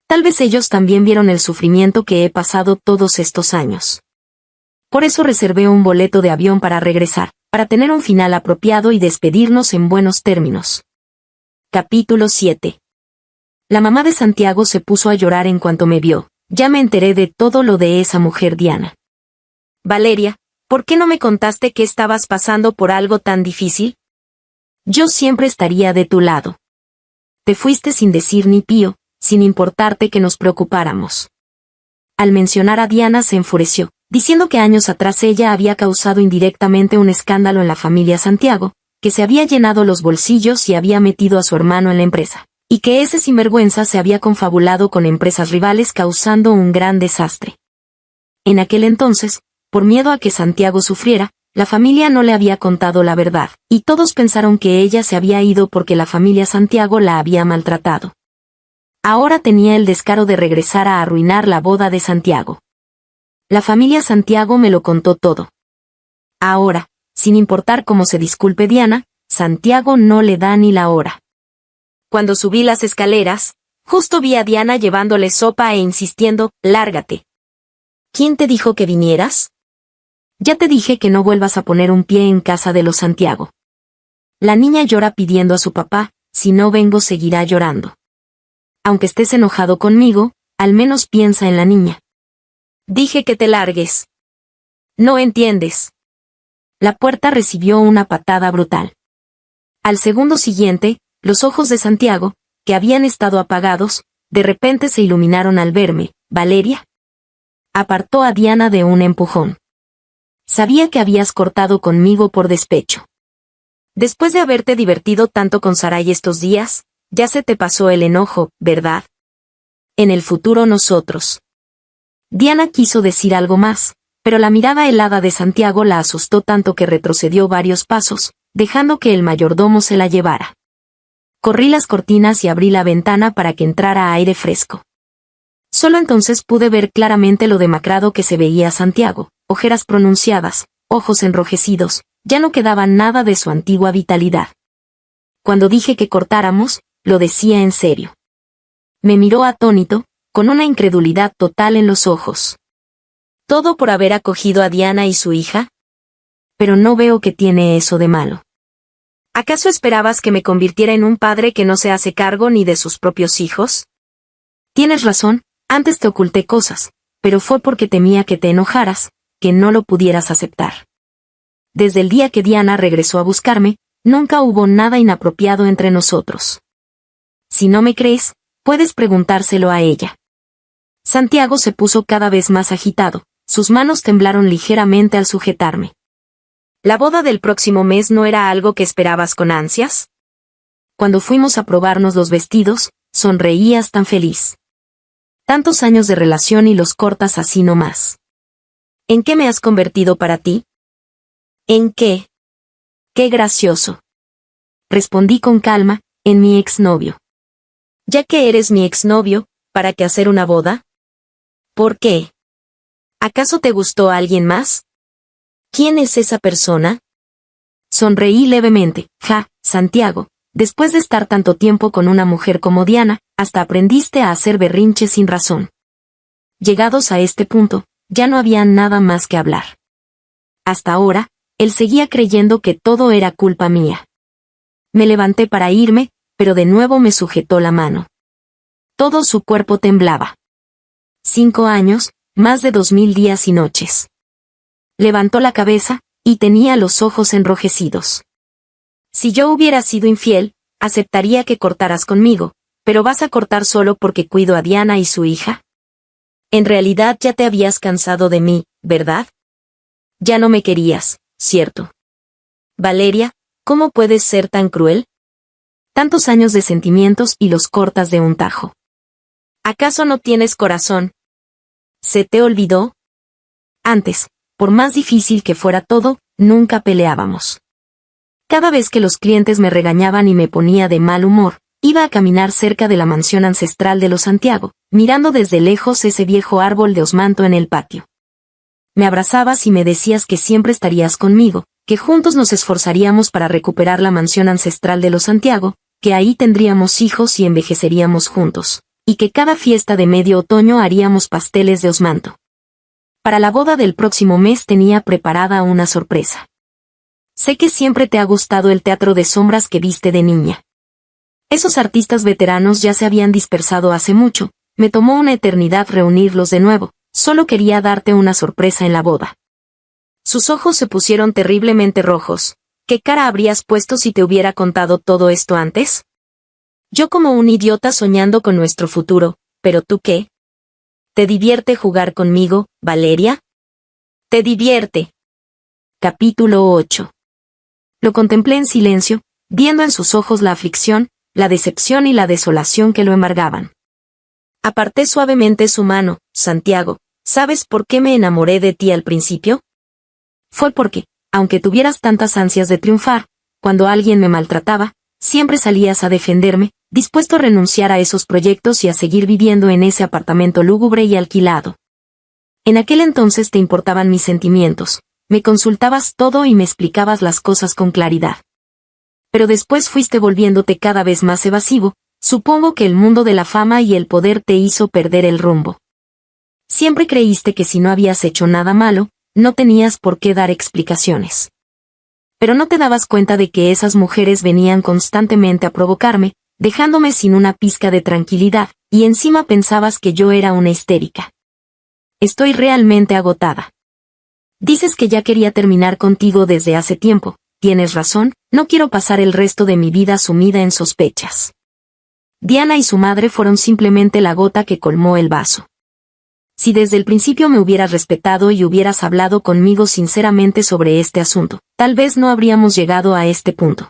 Tal vez ellos también vieron el sufrimiento que he pasado todos estos años. Por eso reservé un boleto de avión para regresar, para tener un final apropiado y despedirnos en buenos términos. Capítulo 7. La mamá de Santiago se puso a llorar en cuanto me vio. Ya me enteré de todo lo de esa mujer Diana. Valeria, ¿por qué no me contaste que estabas pasando por algo tan difícil? Yo siempre estaría de tu lado. Te fuiste sin decir ni pío, sin importarte que nos preocupáramos. Al mencionar a Diana se enfureció, diciendo que años atrás ella había causado indirectamente un escándalo en la familia Santiago, que se había llenado los bolsillos y había metido a su hermano en la empresa, y que ese sinvergüenza se había confabulado con empresas rivales causando un gran desastre. En aquel entonces, por miedo a que Santiago sufriera, la familia no le había contado la verdad, y todos pensaron que ella se había ido porque la familia Santiago la había maltratado. Ahora tenía el descaro de regresar a arruinar la boda de Santiago. La familia Santiago me lo contó todo. Ahora, sin importar cómo se disculpe Diana, Santiago no le da ni la hora. Cuando subí las escaleras, justo vi a Diana llevándole sopa e insistiendo, «Lárgate». ¿Quién te dijo que vinieras? Ya te dije que no vuelvas a poner un pie en casa de los Santiago. La niña llora pidiendo a su papá, si no vengo seguirá llorando. Aunque estés enojado conmigo, al menos piensa en la niña. Dije que te largues. No entiendes. La puerta recibió una patada brutal. Al segundo siguiente, los ojos de Santiago, que habían estado apagados, de repente se iluminaron al verme. «Valeria». Apartó a Diana de un empujón. Sabía que habías cortado conmigo por despecho. Después de haberte divertido tanto con Saray estos días, ya se te pasó el enojo, ¿verdad? En el futuro nosotros. Diana quiso decir algo más, pero la mirada helada de Santiago la asustó tanto que retrocedió varios pasos, dejando que el mayordomo se la llevara. Corrí las cortinas y abrí la ventana para que entrara aire fresco. Solo entonces pude ver claramente lo demacrado que se veía Santiago, ojeras pronunciadas, ojos enrojecidos, ya no quedaba nada de su antigua vitalidad. Cuando dije que cortáramos, lo decía en serio. Me miró atónito, con una incredulidad total en los ojos. ¿Todo por haber acogido a Diana y su hija? Pero no veo que tiene eso de malo. ¿Acaso esperabas que me convirtiera en un padre que no se hace cargo ni de sus propios hijos? Tienes razón, antes te oculté cosas, pero fue porque temía que te enojaras, que no lo pudieras aceptar. Desde el día que Diana regresó a buscarme, nunca hubo nada inapropiado entre nosotros. Si no me crees, puedes preguntárselo a ella. Santiago se puso cada vez más agitado, sus manos temblaron ligeramente al sujetarme. ¿La boda del próximo mes no era algo que esperabas con ansias? Cuando fuimos a probarnos los vestidos, sonreías tan feliz. Tantos años de relación y los cortas así nomás. ¿En qué me has convertido para ti? ¿En qué? ¡Qué gracioso! Respondí con calma, en mi exnovio. Ya que eres mi exnovio, ¿para qué hacer una boda? ¿Por qué? ¿Acaso te gustó alguien más? ¿Quién es esa persona? Sonreí levemente. Santiago, después de estar tanto tiempo con una mujer como Diana, hasta aprendiste a hacer berrinches sin razón. Llegados a este punto, ya no había nada más que hablar. Hasta ahora, él seguía creyendo que todo era culpa mía. Me levanté para irme, pero de nuevo me sujetó la mano. Todo su cuerpo temblaba. 5 años, más de 2000 días y noches. Levantó la cabeza, y tenía los ojos enrojecidos. Si yo hubiera sido infiel, aceptaría que cortaras conmigo, pero vas a cortar solo porque cuido a Diana y su hija. En realidad ya te habías cansado de mí, ¿verdad? Ya no me querías, ¿cierto? Valeria, ¿cómo puedes ser tan cruel? Tantos años de sentimientos y los cortas de un tajo. ¿Acaso no tienes corazón? ¿Se te olvidó? Antes, por más difícil que fuera todo, nunca peleábamos. Cada vez que los clientes me regañaban y me ponía de mal humor, iba a caminar cerca de la mansión ancestral de los Santiago, mirando desde lejos ese viejo árbol de osmanto en el patio. Me abrazabas y me decías que siempre estarías conmigo, que juntos nos esforzaríamos para recuperar la mansión ancestral de los Santiago, que ahí tendríamos hijos y envejeceríamos juntos, y que cada fiesta de medio otoño haríamos pasteles de osmanto. Para la boda del próximo mes tenía preparada una sorpresa. Sé que siempre te ha gustado el teatro de sombras que viste de niña. Esos artistas veteranos ya se habían dispersado hace mucho, me tomó una eternidad reunirlos de nuevo, solo quería darte una sorpresa en la boda. Sus ojos se pusieron terriblemente rojos. ¿Qué cara habrías puesto si te hubiera contado todo esto antes? Yo como un idiota soñando con nuestro futuro, ¿pero tú qué? ¿Te divierte jugar conmigo, Valeria? ¿Te divierte? Capítulo 8. Lo contemplé en silencio, viendo en sus ojos la aflicción, la decepción y la desolación que lo embargaban. Aparté suavemente su mano. Santiago, ¿sabes por qué me enamoré de ti al principio? Fue porque, aunque tuvieras tantas ansias de triunfar, cuando alguien me maltrataba, siempre salías a defenderme, dispuesto a renunciar a esos proyectos y a seguir viviendo en ese apartamento lúgubre y alquilado. En aquel entonces te importaban mis sentimientos, me consultabas todo y me explicabas las cosas con claridad. Pero después fuiste volviéndote cada vez más evasivo, supongo que el mundo de la fama y el poder te hizo perder el rumbo. Siempre creíste que si no habías hecho nada malo, no tenías por qué dar explicaciones. Pero no te dabas cuenta de que esas mujeres venían constantemente a provocarme, dejándome sin una pizca de tranquilidad, y encima pensabas que yo era una histérica. Estoy realmente agotada. Dices que ya quería terminar contigo desde hace tiempo, tienes razón, no quiero pasar el resto de mi vida sumida en sospechas. Diana y su madre fueron simplemente la gota que colmó el vaso. Si desde el principio me hubieras respetado y hubieras hablado conmigo sinceramente sobre este asunto, tal vez no habríamos llegado a este punto.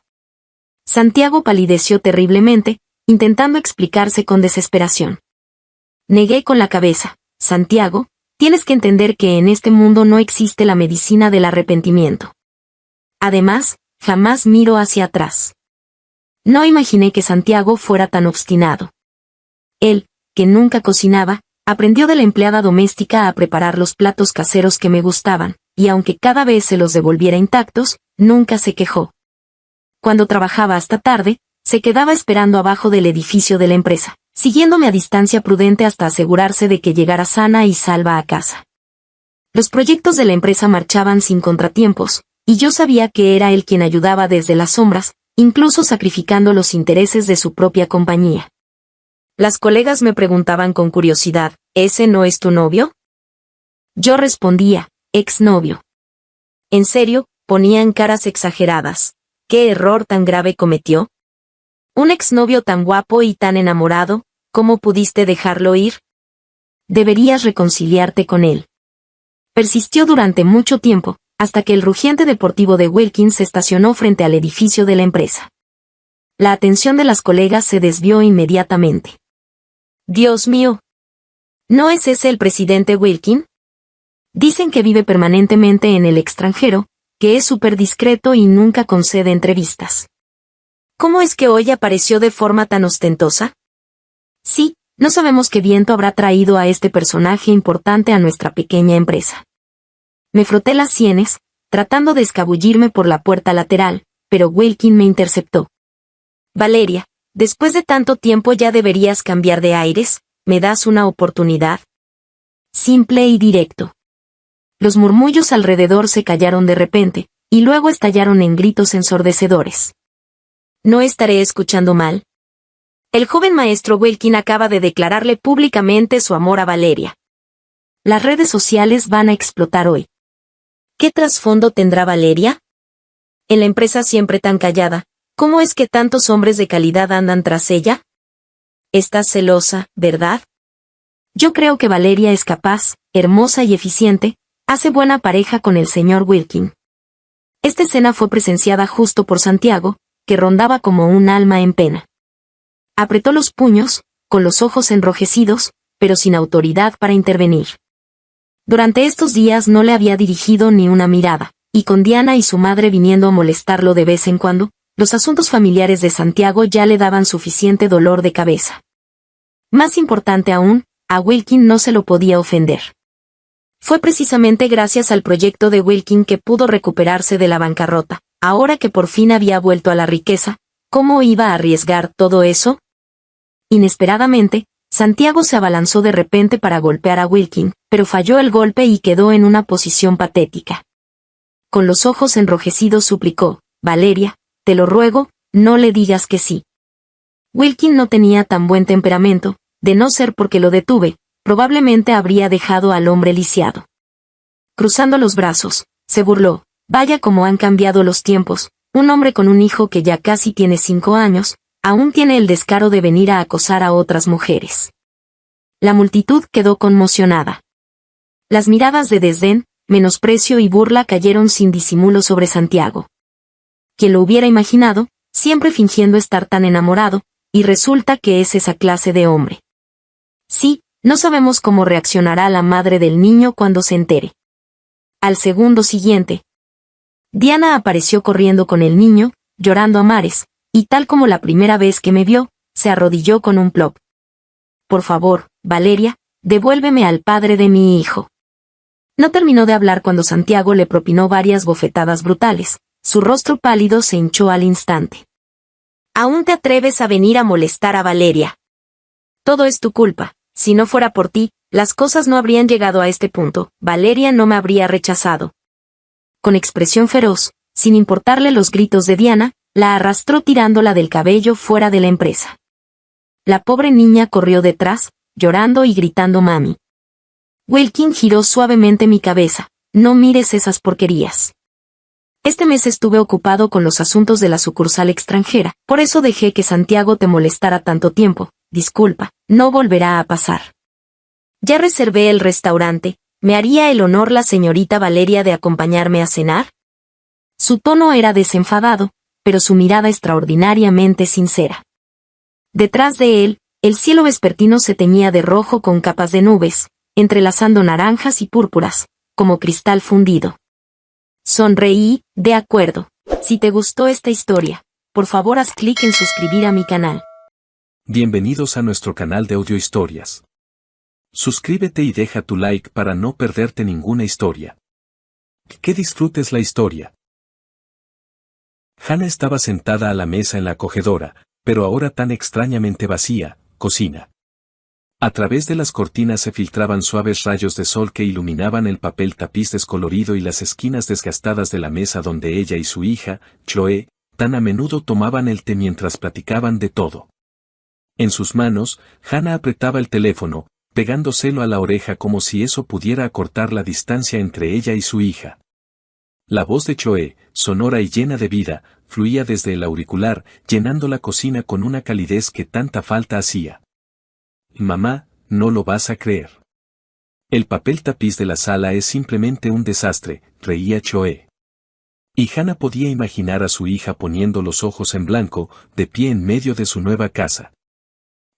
Santiago palideció terriblemente, intentando explicarse con desesperación. Negué con la cabeza. Santiago, tienes que entender que en este mundo no existe la medicina del arrepentimiento. Además, jamás miro hacia atrás. No imaginé que Santiago fuera tan obstinado. Él, que nunca cocinaba, aprendió de la empleada doméstica a preparar los platos caseros que me gustaban, y aunque cada vez se los devolviera intactos, nunca se quejó. Cuando trabajaba hasta tarde, se quedaba esperando abajo del edificio de la empresa, siguiéndome a distancia prudente hasta asegurarse de que llegara sana y salva a casa. Los proyectos de la empresa marchaban sin contratiempos, y yo sabía que era él quien ayudaba desde las sombras, incluso sacrificando los intereses de su propia compañía. Las colegas me preguntaban con curiosidad, ¿ese no es tu novio? Yo respondía, exnovio. En serio, ponían caras exageradas. ¿Qué error tan grave cometió? Un exnovio tan guapo y tan enamorado, ¿cómo pudiste dejarlo ir? Deberías reconciliarte con él. Persistió durante mucho tiempo, hasta que el rugiente deportivo de Wilkins se estacionó frente al edificio de la empresa. La atención de las colegas se desvió inmediatamente. Dios mío. ¿No es ese el presidente Wilkins? Dicen que vive permanentemente en el extranjero, que es súper discreto y nunca concede entrevistas. ¿Cómo es que hoy apareció de forma tan ostentosa? Sí, no sabemos qué viento habrá traído a este personaje importante a nuestra pequeña empresa. Me froté las sienes, tratando de escabullirme por la puerta lateral, pero Wilkins me interceptó. Valeria, después de tanto tiempo ya deberías cambiar de aires, ¿me das una oportunidad? Simple y directo. Los murmullos alrededor se callaron de repente, y luego estallaron en gritos ensordecedores. ¿No estaré escuchando mal? El joven maestro Wilkins acaba de declararle públicamente su amor a Valeria. Las redes sociales van a explotar hoy. ¿Qué trasfondo tendrá Valeria? En la empresa siempre tan callada, ¿cómo es que tantos hombres de calidad andan tras ella? Estás celosa, ¿verdad? Yo creo que Valeria es capaz, hermosa y eficiente, hace buena pareja con el señor Wilkins. Esta escena fue presenciada justo por Santiago, que rondaba como un alma en pena. Apretó los puños, con los ojos enrojecidos, pero sin autoridad para intervenir. Durante estos días no le había dirigido ni una mirada, y con Diana y su madre viniendo a molestarlo de vez en cuando, los asuntos familiares de Santiago ya le daban suficiente dolor de cabeza. Más importante aún, a Wilkins no se lo podía ofender. Fue precisamente gracias al proyecto de Wilkins que pudo recuperarse de la bancarrota. Ahora que por fin había vuelto a la riqueza, ¿cómo iba a arriesgar todo eso? Inesperadamente, Santiago se abalanzó de repente para golpear a Wilkins, pero falló el golpe y quedó en una posición patética. con los ojos enrojecidos suplicó, Valeria, te lo ruego, no le digas que sí. Wilkin no tenía tan buen temperamento, de no ser porque lo detuve, probablemente habría dejado al hombre lisiado. Cruzando los brazos, se burló, vaya como han cambiado los tiempos, un hombre con un hijo que ya casi tiene 5 años, aún tiene el descaro de venir a acosar a otras mujeres. La multitud quedó conmocionada. Las miradas de desdén, menosprecio y burla cayeron sin disimulo sobre Santiago. Quien lo hubiera imaginado, siempre fingiendo estar tan enamorado, y resulta que es esa clase de hombre. Sí, no sabemos cómo reaccionará la madre del niño cuando se entere. Al segundo siguiente, Diana apareció corriendo con el niño, llorando a mares, y tal como la primera vez que me vio, se arrodilló con un plop. Por favor, Valeria, devuélveme al padre de mi hijo. No terminó de hablar cuando Santiago le propinó varias bofetadas brutales. Su rostro pálido se hinchó al instante. ¿Aún te atreves a venir a molestar a Valeria? Todo es tu culpa. Si no fuera por ti, las cosas no habrían llegado a este punto. Valeria no me habría rechazado. Con expresión feroz, sin importarle los gritos de Diana, la arrastró tirándola del cabello fuera de la empresa. La pobre niña corrió detrás, llorando y gritando mami. Wilkin giró suavemente mi cabeza. No mires esas porquerías. Este mes estuve ocupado con los asuntos de la sucursal extranjera, por eso dejé que Santiago te molestara tanto tiempo. Disculpa, no volverá a pasar. Ya reservé el restaurante. ¿Me haría el honor la señorita Valeria de acompañarme a cenar? Su tono era desenfadado, pero su mirada extraordinariamente sincera. Detrás de él, el cielo vespertino se teñía de rojo con capas de nubes, entrelazando naranjas y púrpuras, como cristal fundido. Sonreí, de acuerdo. Si te gustó esta historia, por favor haz clic en suscribir a mi canal. Bienvenidos a nuestro canal de audio historias. Suscríbete y deja tu like para no perderte ninguna historia. Que disfrutes la historia. Hannah estaba sentada a la mesa en la acogedora, pero ahora tan extrañamente vacía, cocina. A través de las cortinas se filtraban suaves rayos de sol que iluminaban el papel tapiz descolorido y las esquinas desgastadas de la mesa donde ella y su hija, Chloe, tan a menudo tomaban el té mientras platicaban de todo. En sus manos, Hannah apretaba el teléfono, pegándoselo a la oreja como si eso pudiera acortar la distancia entre ella y su hija. La voz de Chloe, sonora y llena de vida, fluía desde el auricular, llenando la cocina con una calidez que tanta falta hacía. Mamá, no lo vas a creer. El papel tapiz de la sala es simplemente un desastre, reía Chloe. Y Hannah podía imaginar a su hija poniendo los ojos en blanco, de pie en medio de su nueva casa.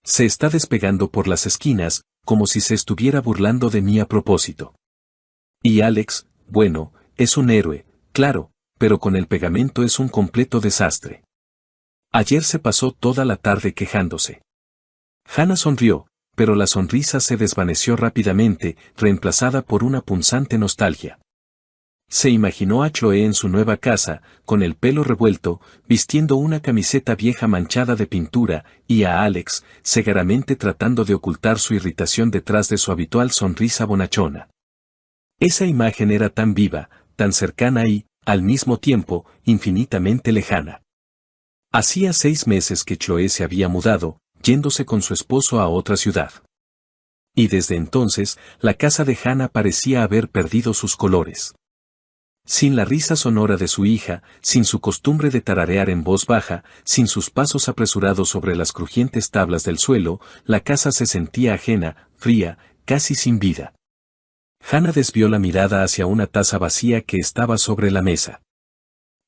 Se está despegando por las esquinas, como si se estuviera burlando de mí a propósito. Y Alex, bueno, es un héroe, claro, pero con el pegamento es un completo desastre. Ayer se pasó toda la tarde quejándose. Hannah sonrió, pero la sonrisa se desvaneció rápidamente, reemplazada por una punzante nostalgia. Se imaginó a Chloe en su nueva casa, con el pelo revuelto, vistiendo una camiseta vieja manchada de pintura, y a Alex, cegaramente tratando de ocultar su irritación detrás de su habitual sonrisa bonachona. Esa imagen era tan viva, tan cercana y, al mismo tiempo, infinitamente lejana. Hacía 6 meses que Chloe se había mudado, yéndose con su esposo a otra ciudad. Y desde entonces, la casa de Hannah parecía haber perdido sus colores. Sin la risa sonora de su hija, sin su costumbre de tararear en voz baja, sin sus pasos apresurados sobre las crujientes tablas del suelo, la casa se sentía ajena, fría, casi sin vida. Hannah desvió la mirada hacia una taza vacía que estaba sobre la mesa.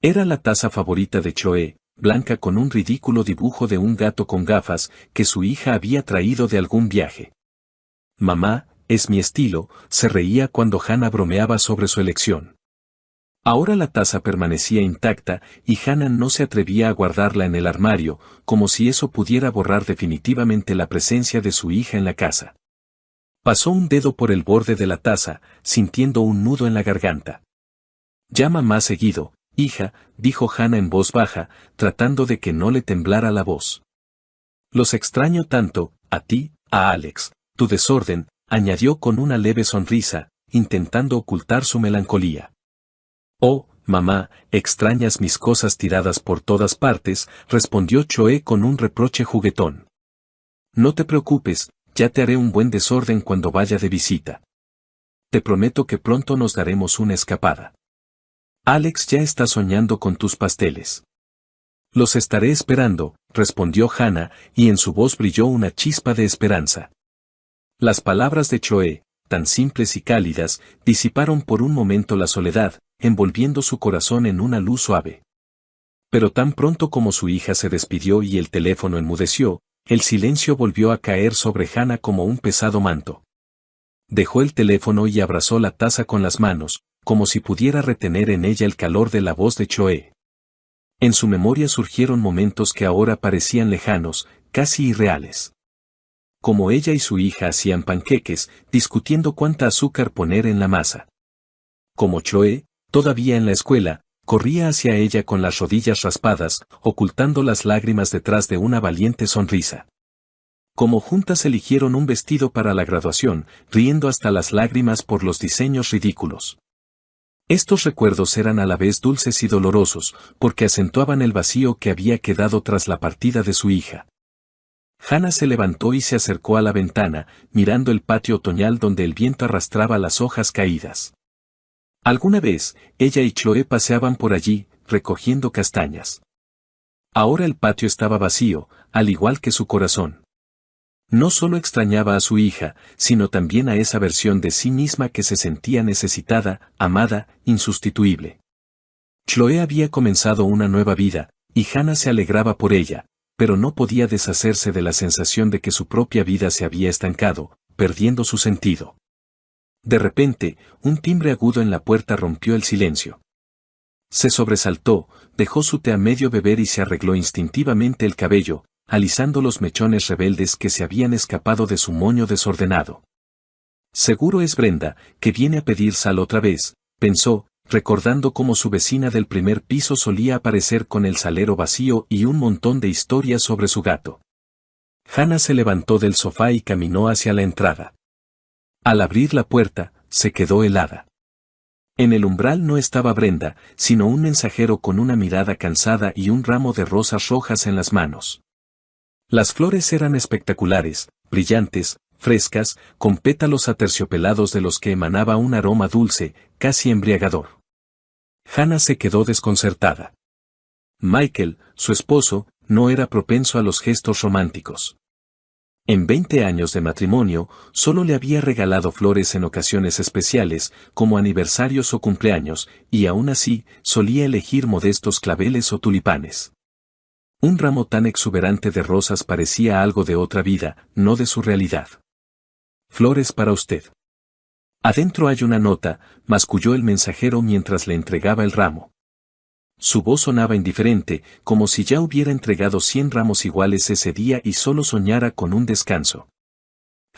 Era la taza favorita de Chloe, blanca con un ridículo dibujo de un gato con gafas, que su hija había traído de algún viaje. Mamá, es mi estilo, se reía cuando Hannah bromeaba sobre su elección. Ahora la taza permanecía intacta, y Hannah no se atrevía a guardarla en el armario, como si eso pudiera borrar definitivamente la presencia de su hija en la casa. Pasó un dedo por el borde de la taza, sintiendo un nudo en la garganta. Llama más seguido, hija, dijo Hannah en voz baja, tratando de que no le temblara la voz. Los extraño tanto, a ti, a Alex, tu desorden, añadió con una leve sonrisa, intentando ocultar su melancolía. Oh, Mamá, ¿extrañas mis cosas tiradas por todas partes?, respondió Choe con un reproche juguetón. No te preocupes, ya te haré un buen desorden cuando vaya de visita. Te prometo que pronto nos daremos una escapada. Alex ya está soñando con tus pasteles. Los estaré esperando, respondió Hannah, y en su voz brilló una chispa de esperanza. Las palabras de Choe, tan simples y cálidas, disiparon por un momento la soledad, envolviendo su corazón en una luz suave. Pero tan pronto como su hija se despidió y el teléfono enmudeció, el silencio volvió a caer sobre Hannah como un pesado manto. Dejó el teléfono y abrazó la taza con las manos, como si pudiera retener en ella el calor de la voz de Choe. En su memoria surgieron momentos que ahora parecían lejanos, casi irreales. Como ella y su hija hacían panqueques, discutiendo cuánta azúcar poner en la masa. Como Choe, todavía en la escuela, corría hacia ella con las rodillas raspadas, ocultando las lágrimas detrás de una valiente sonrisa. Como juntas eligieron un vestido para la graduación, riendo hasta las lágrimas por los diseños ridículos. Estos recuerdos eran a la vez dulces y dolorosos, porque acentuaban el vacío que había quedado tras la partida de su hija. Hannah se levantó y se acercó a la ventana, mirando el patio otoñal donde el viento arrastraba las hojas caídas. Alguna vez, ella y Choe paseaban por allí, recogiendo castañas. Ahora el patio estaba vacío, al igual que su corazón. No solo extrañaba a su hija, sino también a esa versión de sí misma que se sentía necesitada, amada, insustituible. Chloe había comenzado una nueva vida, y Hannah se alegraba por ella, pero no podía deshacerse de la sensación de que su propia vida se había estancado, perdiendo su sentido. De repente, un timbre agudo en la puerta rompió el silencio. Se sobresaltó, dejó su té a medio beber y se arregló instintivamente el cabello, alisando los mechones rebeldes que se habían escapado de su moño desordenado. Seguro es Brenda, que viene a pedir sal otra vez, pensó, recordando cómo su vecina del primer piso solía aparecer con el salero vacío y un montón de historias sobre su gato. Hannah se levantó del sofá y caminó hacia la entrada. Al abrir la puerta, se quedó helada. En el umbral no estaba Brenda, sino un mensajero con una mirada cansada y un ramo de rosas rojas en las manos. Las flores eran espectaculares, brillantes, frescas, con pétalos aterciopelados de los que emanaba un aroma dulce, casi embriagador. Hannah se quedó desconcertada. Michael, su esposo, no era propenso a los gestos románticos. En 20 años de matrimonio, solo le había regalado flores en ocasiones especiales, como aniversarios o cumpleaños, y aún así, solía elegir modestos claveles o tulipanes. Un ramo tan exuberante de rosas parecía algo de otra vida, no de su realidad. Flores para usted. Adentro hay una nota, masculló el mensajero mientras le entregaba el ramo. Su voz sonaba indiferente, como si ya hubiera entregado 100 ramos iguales ese día y solo soñara con un descanso.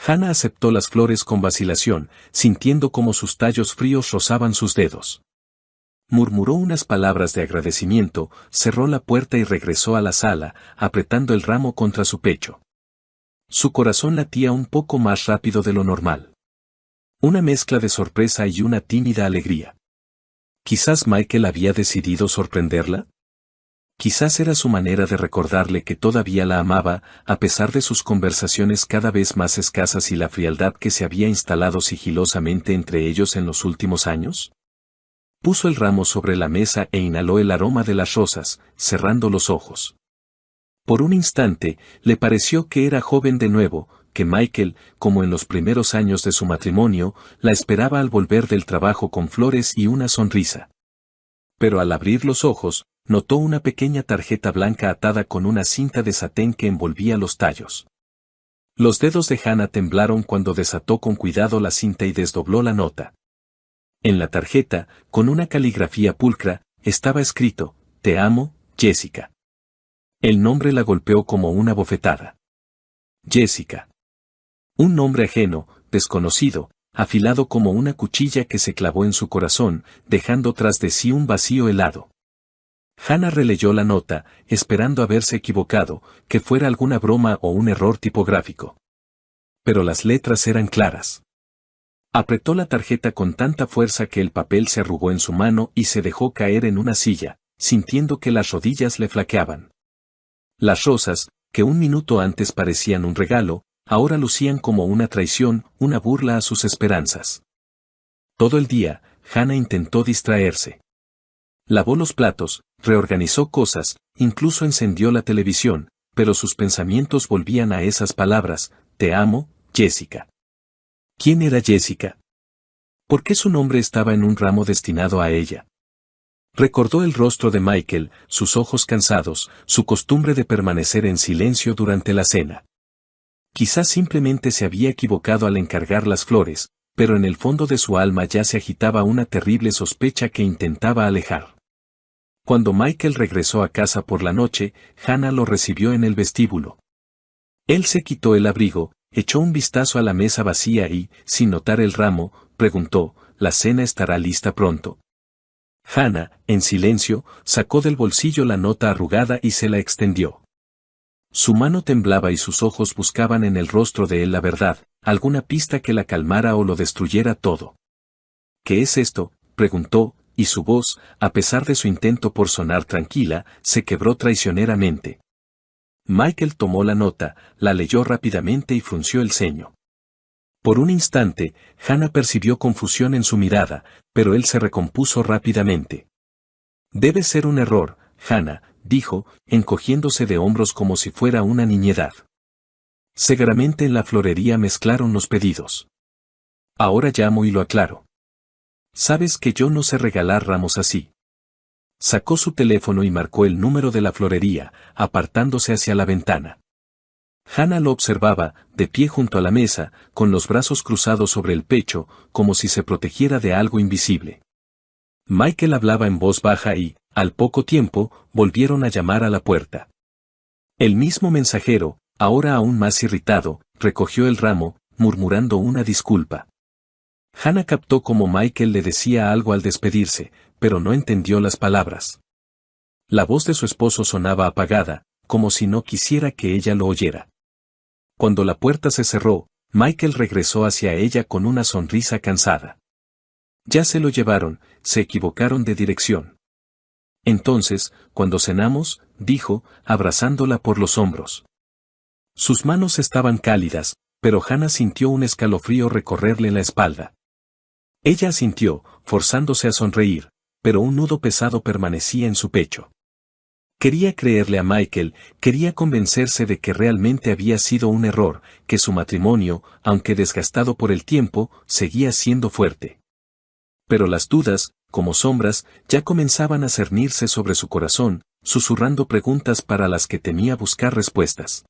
Hannah aceptó las flores con vacilación, sintiendo como sus tallos fríos rozaban sus dedos. Murmuró unas palabras de agradecimiento, cerró la puerta y regresó a la sala, apretando el ramo contra su pecho. Su corazón latía un poco más rápido de lo normal. Una mezcla de sorpresa y una tímida alegría. ¿Quizás Michael había decidido sorprenderla? Quizás era su manera de recordarle que todavía la amaba, a pesar de sus conversaciones cada vez más escasas y la frialdad que se había instalado sigilosamente entre ellos en los últimos años. Puso el ramo sobre la mesa e inhaló el aroma de las rosas, cerrando los ojos. Por un instante, le pareció que era joven de nuevo, que Michael, como en los primeros años de su matrimonio, la esperaba al volver del trabajo con flores y una sonrisa. Pero al abrir los ojos, notó una pequeña tarjeta blanca atada con una cinta de satén que envolvía los tallos. Los dedos de Hannah temblaron cuando desató con cuidado la cinta y desdobló la nota. En la tarjeta, con una caligrafía pulcra, estaba escrito, «Te amo, Jessica». El nombre la golpeó como una bofetada. Jessica. Un nombre ajeno, desconocido, afilado como una cuchilla que se clavó en su corazón, dejando tras de sí un vacío helado. Hannah releyó la nota, esperando haberse equivocado, que fuera alguna broma o un error tipográfico. Pero las letras eran claras. Apretó la tarjeta con tanta fuerza que el papel se arrugó en su mano y se dejó caer en una silla, sintiendo que las rodillas le flaqueaban. Las rosas, que un minuto antes parecían un regalo, ahora lucían como una traición, una burla a sus esperanzas. Todo el día, Hannah intentó distraerse. Lavó los platos, reorganizó cosas, incluso encendió la televisión, pero sus pensamientos volvían a esas palabras: te amo, Jessica. ¿Quién era Jessica? ¿Por qué su nombre estaba en un ramo destinado a ella? Recordó el rostro de Michael, sus ojos cansados, su costumbre de permanecer en silencio durante la cena. Quizás simplemente se había equivocado al encargar las flores, pero en el fondo de su alma ya se agitaba una terrible sospecha que intentaba alejar. Cuando Michael regresó a casa por la noche, Hannah lo recibió en el vestíbulo. Él se quitó el abrigo, echó un vistazo a la mesa vacía y, sin notar el ramo, preguntó: ¿la cena estará lista pronto? Hannah, en silencio, sacó del bolsillo la nota arrugada y se la extendió. Su mano temblaba y sus ojos buscaban en el rostro de él la verdad, alguna pista que la calmara o lo destruyera todo. ¿Qué es esto?, preguntó, y su voz, a pesar de su intento por sonar tranquila, se quebró traicioneramente. Michael tomó la nota, la leyó rápidamente y frunció el ceño. Por un instante, Hannah percibió confusión en su mirada, pero él se recompuso rápidamente. Debe ser un error, Hannah, dijo, encogiéndose de hombros como si fuera una niñedad. Seguramente en la florería mezclaron los pedidos. Ahora llamo y lo aclaro. Sabes que yo no sé regalar ramos así. Sacó su teléfono y marcó el número de la florería, apartándose hacia la ventana. Hannah lo observaba, de pie junto a la mesa, con los brazos cruzados sobre el pecho, como si se protegiera de algo invisible. Michael hablaba en voz baja y, al poco tiempo, volvieron a llamar a la puerta. El mismo mensajero, ahora aún más irritado, recogió el ramo, murmurando una disculpa. Hannah captó cómo Michael le decía algo al despedirse, pero no entendió las palabras. La voz de su esposo sonaba apagada, como si no quisiera que ella lo oyera. Cuando la puerta se cerró, Michael regresó hacia ella con una sonrisa cansada. Ya se lo llevaron, se equivocaron de dirección. Entonces, cuando cenamos, dijo, abrazándola por los hombros. Sus manos estaban cálidas, pero Hannah sintió un escalofrío recorrerle la espalda. Ella asintió, forzándose a sonreír, pero un nudo pesado permanecía en su pecho. Quería creerle a Michael, quería convencerse de que realmente había sido un error, que su matrimonio, aunque desgastado por el tiempo, seguía siendo fuerte. Pero las dudas, como sombras, ya comenzaban a cernirse sobre su corazón, susurrando preguntas para las que temía buscar respuestas.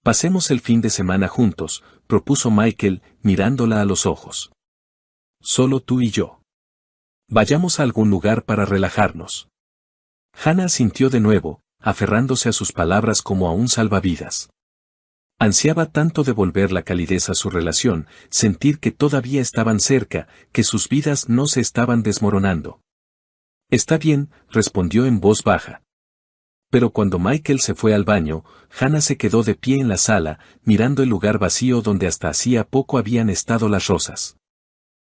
Pasemos el fin de semana juntos, propuso Michael, mirándola a los ojos. Solo tú y yo. Vayamos a algún lugar para relajarnos. Hannah asintió de nuevo, aferrándose a sus palabras como a un salvavidas. Ansiaba tanto devolver la calidez a su relación, sentir que todavía estaban cerca, que sus vidas no se estaban desmoronando. Está bien, respondió en voz baja. Pero cuando Michael se fue al baño, Hannah se quedó de pie en la sala, mirando el lugar vacío donde hasta hacía poco habían estado las rosas.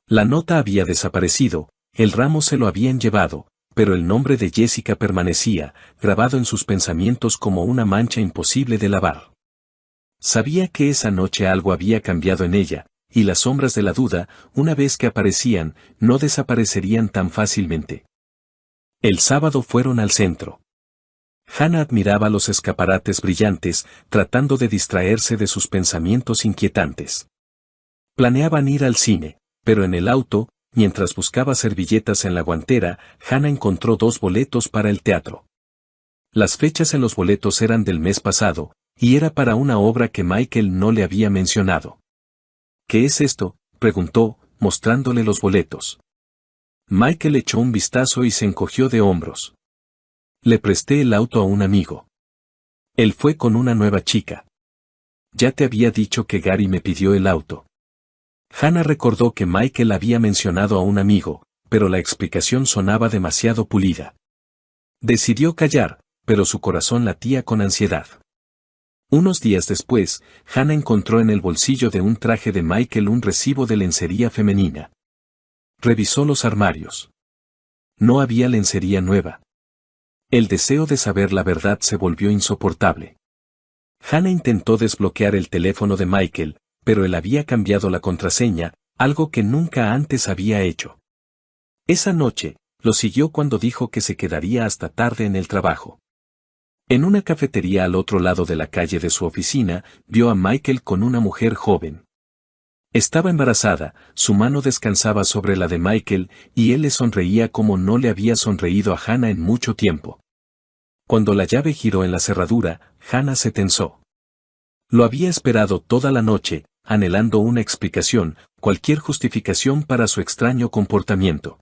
La nota había desaparecido, el ramo se lo habían llevado, pero el nombre de Jessica permanecía, grabado en sus pensamientos como una mancha imposible de lavar. Sabía que esa noche algo había cambiado en ella, y las sombras de la duda, una vez que aparecían, no desaparecerían tan fácilmente. El sábado fueron al centro. Hannah admiraba los escaparates brillantes, tratando de distraerse de sus pensamientos inquietantes. Planeaban ir al cine, pero en el auto, mientras buscaba servilletas en la guantera, Hannah encontró 2 boletos para el teatro. Las fechas en los boletos eran del mes pasado, y era para una obra que Michael no le había mencionado. ¿Qué es esto?, preguntó, mostrándole los boletos. Michael echó un vistazo y se encogió de hombros. Le presté el auto a un amigo. Él fue con una nueva chica. Ya te había dicho que Gary me pidió el auto. Hannah recordó que Michael había mencionado a un amigo, pero la explicación sonaba demasiado pulida. Decidió callar, pero su corazón latía con ansiedad. Unos días después, Hannah encontró en el bolsillo de un traje de Michael un recibo de lencería femenina. Revisó los armarios. No había lencería nueva. El deseo de saber la verdad se volvió insoportable. Hannah intentó desbloquear el teléfono de Michael, pero él había cambiado la contraseña, algo que nunca antes había hecho. Esa noche, lo siguió cuando dijo que se quedaría hasta tarde en el trabajo. En una cafetería al otro lado de la calle de su oficina, vio a Michael con una mujer joven. Estaba embarazada, su mano descansaba sobre la de Michael, y él le sonreía como no le había sonreído a Hannah en mucho tiempo. Cuando la llave giró en la cerradura, Hannah se tensó. Lo había esperado toda la noche, anhelando una explicación, cualquier justificación para su extraño comportamiento.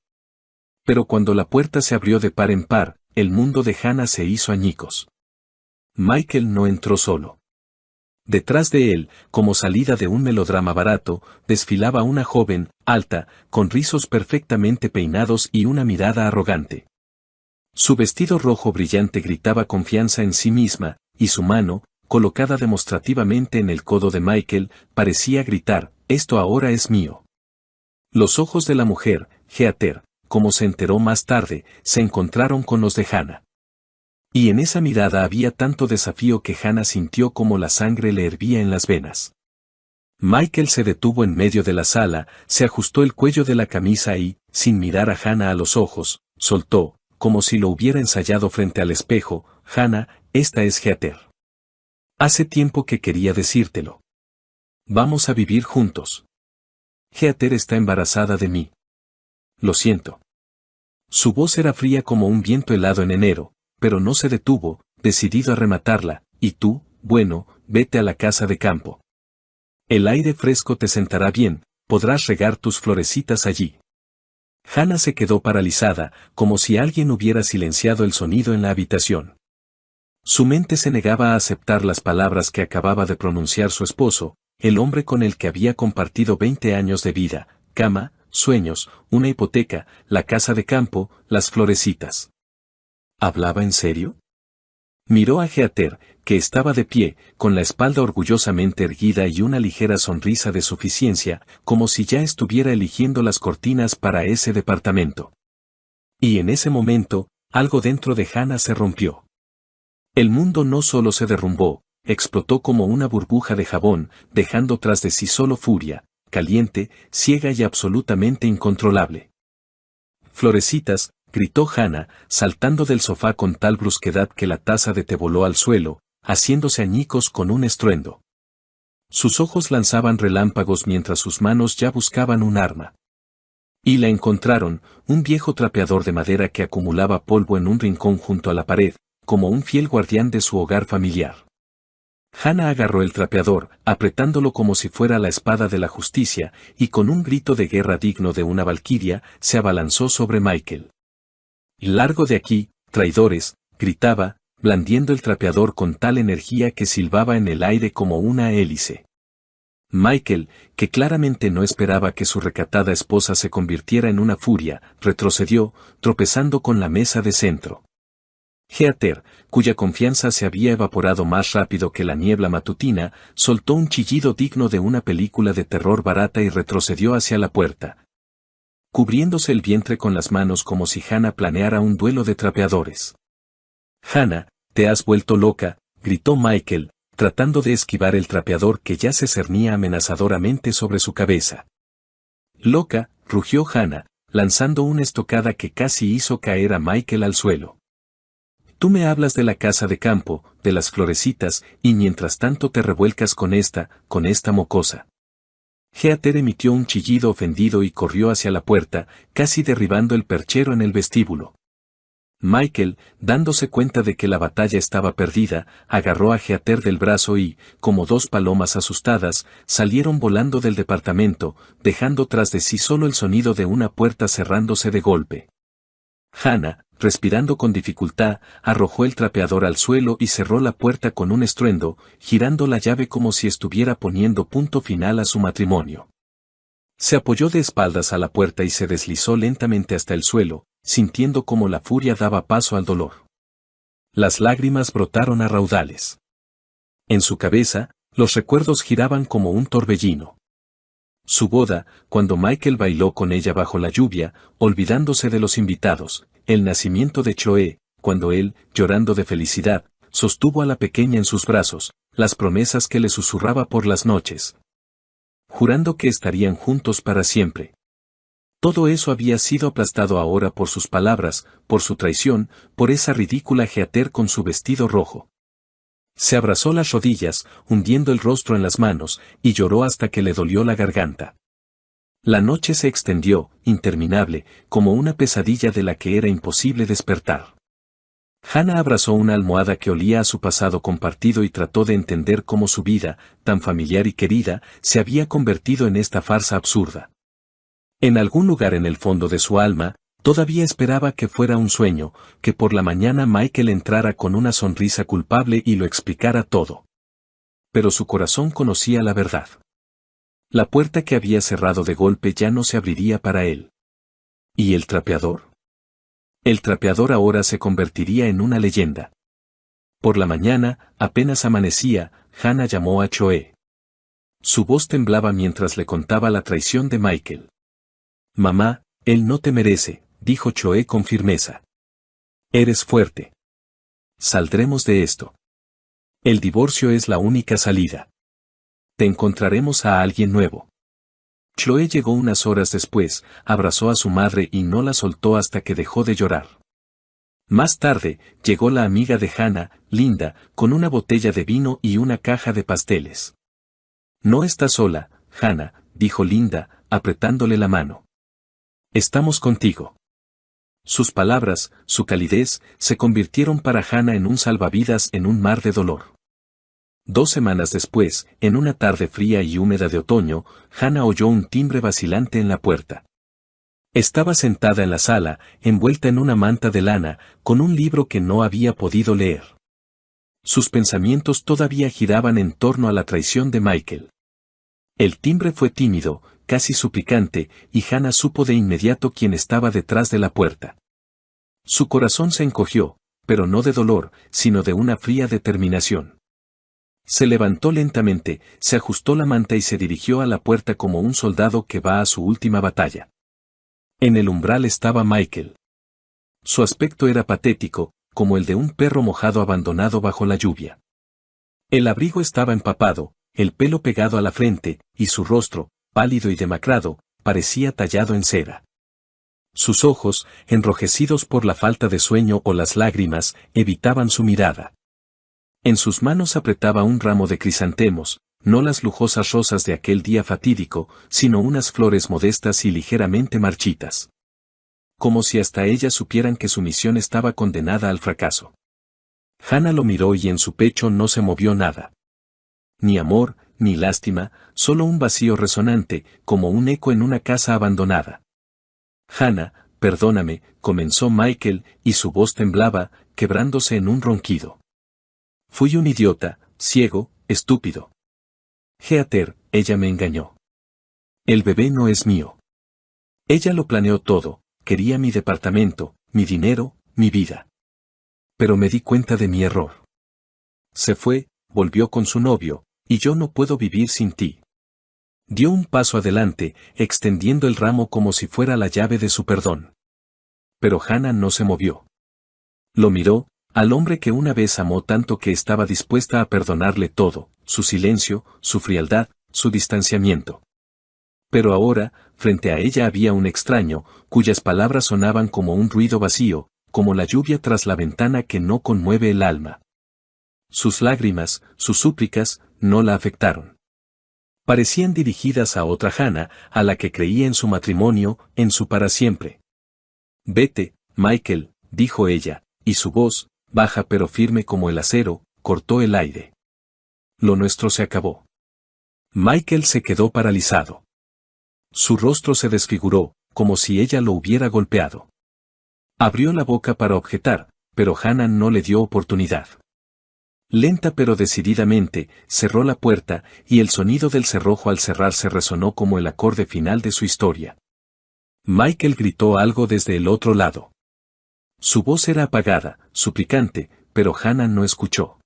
Pero cuando la puerta se abrió de par en par, el mundo de Hannah se hizo añicos. Michael no entró solo. Detrás de él, como salida de un melodrama barato, desfilaba una joven, alta, con rizos perfectamente peinados y una mirada arrogante. Su vestido rojo brillante gritaba confianza en sí misma, y su mano, colocada demostrativamente en el codo de Michael, parecía gritar, «Esto ahora es mío». Los ojos de la mujer, Heather, como se enteró más tarde, se encontraron con los de Hannah. Y en esa mirada había tanto desafío que Hannah sintió como la sangre le hervía en las venas. Michael se detuvo en medio de la sala, se ajustó el cuello de la camisa y, sin mirar a Hannah a los ojos, soltó, como si lo hubiera ensayado frente al espejo, «Hannah, esta es Heather. Hace tiempo que quería decírtelo. Vamos a vivir juntos. Heather está embarazada de mí. Lo siento». Su voz era fría como un viento helado en enero, pero no se detuvo, decidido a rematarla, «Y tú, bueno, vete a la casa de campo. El aire fresco te sentará bien, podrás regar tus florecitas allí». Hannah se quedó paralizada, como si alguien hubiera silenciado el sonido en la habitación. Su mente se negaba a aceptar las palabras que acababa de pronunciar su esposo, el hombre con el que había compartido 20 años de vida, cama, sueños, una hipoteca, la casa de campo, las florecitas. ¿Hablaba en serio? Miró a Heather, que estaba de pie, con la espalda orgullosamente erguida y una ligera sonrisa de suficiencia, como si ya estuviera eligiendo las cortinas para ese departamento. Y en ese momento, algo dentro de Hannah se rompió. El mundo no solo se derrumbó, explotó como una burbuja de jabón, dejando tras de sí solo furia, caliente, ciega y absolutamente incontrolable. «Florecitas», gritó Hannah, saltando del sofá con tal brusquedad que la taza de té voló al suelo, haciéndose añicos con un estruendo. Sus ojos lanzaban relámpagos mientras sus manos ya buscaban un arma. Y la encontraron, un viejo trapeador de madera que acumulaba polvo en un rincón junto a la pared, como un fiel guardián de su hogar familiar. Hannah agarró el trapeador, apretándolo como si fuera la espada de la justicia, y con un grito de guerra digno de una valquiria, se abalanzó sobre Michael. «Largo de aquí, traidores», gritaba, blandiendo el trapeador con tal energía que silbaba en el aire como una hélice. Michael, que claramente no esperaba que su recatada esposa se convirtiera en una furia, retrocedió, tropezando con la mesa de centro. Heather, cuya confianza se había evaporado más rápido que la niebla matutina, soltó un chillido digno de una película de terror barata y retrocedió hacia la puerta, cubriéndose el vientre con las manos como si Hannah planeara un duelo de trapeadores. «Hannah, te has vuelto loca», gritó Michael, tratando de esquivar el trapeador que ya se cernía amenazadoramente sobre su cabeza. «Loca», rugió Hannah, lanzando una estocada que casi hizo caer a Michael al suelo. «Tú me hablas de la casa de campo, de las florecitas, y mientras tanto te revuelcas con esta mocosa». Heather emitió un chillido ofendido y corrió hacia la puerta, casi derribando el perchero en el vestíbulo. Michael, dándose cuenta de que la batalla estaba perdida, agarró a Heather del brazo y, como dos palomas asustadas, salieron volando del departamento, dejando tras de sí solo el sonido de una puerta cerrándose de golpe. Hannah, respirando con dificultad, arrojó el trapeador al suelo y cerró la puerta con un estruendo, girando la llave como si estuviera poniendo punto final a su matrimonio. Se apoyó de espaldas a la puerta y se deslizó lentamente hasta el suelo, sintiendo cómo la furia daba paso al dolor. Las lágrimas brotaron a raudales. En su cabeza, los recuerdos giraban como un torbellino. Su boda, cuando Michael bailó con ella bajo la lluvia, olvidándose de los invitados, el nacimiento de Chloe, cuando él, llorando de felicidad, sostuvo a la pequeña en sus brazos, las promesas que le susurraba por las noches, jurando que estarían juntos para siempre. Todo eso había sido aplastado ahora por sus palabras, por su traición, por esa ridícula Heather con su vestido rojo. Se abrazó las rodillas, hundiendo el rostro en las manos, y lloró hasta que le dolió la garganta. La noche se extendió, interminable, como una pesadilla de la que era imposible despertar. Hannah abrazó una almohada que olía a su pasado compartido y trató de entender cómo su vida, tan familiar y querida, se había convertido en esta farsa absurda. En algún lugar en el fondo de su alma, todavía esperaba que fuera un sueño, que por la mañana Michael entrara con una sonrisa culpable y lo explicara todo. Pero su corazón conocía la verdad. La puerta que había cerrado de golpe ya no se abriría para él. ¿Y el trapeador? El trapeador ahora se convertiría en una leyenda. Por la mañana, apenas amanecía, Hannah llamó a Chloe. Su voz temblaba mientras le contaba la traición de Michael. «Mamá, él no te merece», dijo Chloe con firmeza. «Eres fuerte. Saldremos de esto. El divorcio es la única salida. Te encontraremos a alguien nuevo». Chloe llegó unas horas después, abrazó a su madre y no la soltó hasta que dejó de llorar. Más tarde, llegó la amiga de Hannah, Linda, con una botella de vino y una caja de pasteles. «No estás sola, Hannah», dijo Linda, apretándole la mano. «Estamos contigo». Sus palabras, su calidez, se convirtieron para Hannah en un salvavidas en un mar de dolor. 2 semanas después, en una tarde fría y húmeda de otoño, Hannah oyó un timbre vacilante en la puerta. Estaba sentada en la sala, envuelta en una manta de lana, con un libro que no había podido leer. Sus pensamientos todavía giraban en torno a la traición de Michael. El timbre fue tímido, casi suplicante, y Hannah supo de inmediato quién estaba detrás de la puerta. Su corazón se encogió, pero no de dolor, sino de una fría determinación. Se levantó lentamente, se ajustó la manta y se dirigió a la puerta como un soldado que va a su última batalla. En el umbral estaba Michael. Su aspecto era patético, como el de un perro mojado abandonado bajo la lluvia. El abrigo estaba empapado, el pelo pegado a la frente, y su rostro, pálido y demacrado, parecía tallado en cera. Sus ojos, enrojecidos por la falta de sueño o las lágrimas, evitaban su mirada. En sus manos apretaba un ramo de crisantemos, no las lujosas rosas de aquel día fatídico, sino unas flores modestas y ligeramente marchitas. Como si hasta ellas supieran que su misión estaba condenada al fracaso. Hannah lo miró y en su pecho no se movió nada. Ni amor, ni lástima, solo un vacío resonante, como un eco en una casa abandonada. «Hannah, perdóname», comenzó Michael, y su voz temblaba, quebrándose en un ronquido. «Fui un idiota, ciego, estúpido. Heather, ella me engañó. El bebé no es mío. Ella lo planeó todo, quería mi departamento, mi dinero, mi vida. Pero me di cuenta de mi error. Se fue, volvió con su novio, y yo no puedo vivir sin ti». Dio un paso adelante, extendiendo el ramo como si fuera la llave de su perdón. Pero Hannah no se movió. Lo miró, al hombre que una vez amó tanto que estaba dispuesta a perdonarle todo, su silencio, su frialdad, su distanciamiento. Pero ahora, frente a ella había un extraño, cuyas palabras sonaban como un ruido vacío, como la lluvia tras la ventana que no conmueve el alma. Sus lágrimas, sus súplicas, no la afectaron. Parecían dirigidas a otra Hannah, a la que creía en su matrimonio, en su para siempre. «Vete, Michael», dijo ella, y su voz, baja pero firme como el acero, cortó el aire. Lo nuestro se acabó. Michael se quedó paralizado. Su rostro se desfiguró, como si ella lo hubiera golpeado. Abrió la boca para objetar, pero Hannah no le dio oportunidad. Lenta pero decididamente, cerró la puerta, y el sonido del cerrojo al cerrarse resonó como el acorde final de su historia. Michael gritó algo desde el otro lado. Su voz era apagada, suplicante, pero Hannah no escuchó.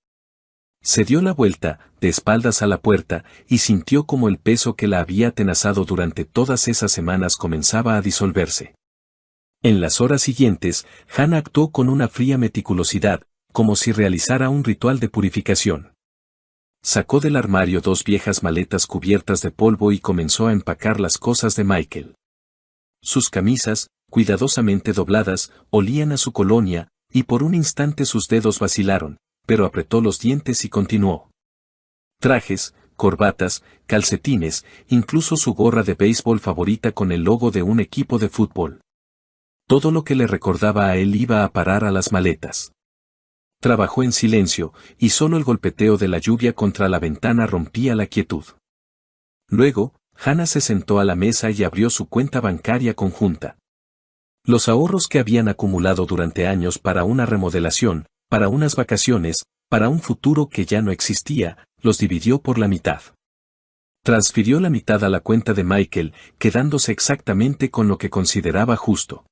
Se dio la vuelta, de espaldas a la puerta, y sintió como el peso que la había atenazado durante todas esas semanas comenzaba a disolverse. En las horas siguientes, Hannah actuó con una fría meticulosidad, como si realizara un ritual de purificación. Sacó del armario 2 viejas maletas cubiertas de polvo y comenzó a empacar las cosas de Michael. Sus camisas, cuidadosamente dobladas, olían a su colonia, y por un instante sus dedos vacilaron, pero apretó los dientes y continuó. Trajes, corbatas, calcetines, incluso su gorra de béisbol favorita con el logo de un equipo de fútbol. Todo lo que le recordaba a él iba a parar a las maletas. Trabajó en silencio, y solo el golpeteo de la lluvia contra la ventana rompía la quietud. Luego, Hannah se sentó a la mesa y abrió su cuenta bancaria conjunta. Los ahorros que habían acumulado durante años para una remodelación, para unas vacaciones, para un futuro que ya no existía, los dividió por la mitad. Transfirió la mitad a la cuenta de Michael, quedándose exactamente con lo que consideraba justo.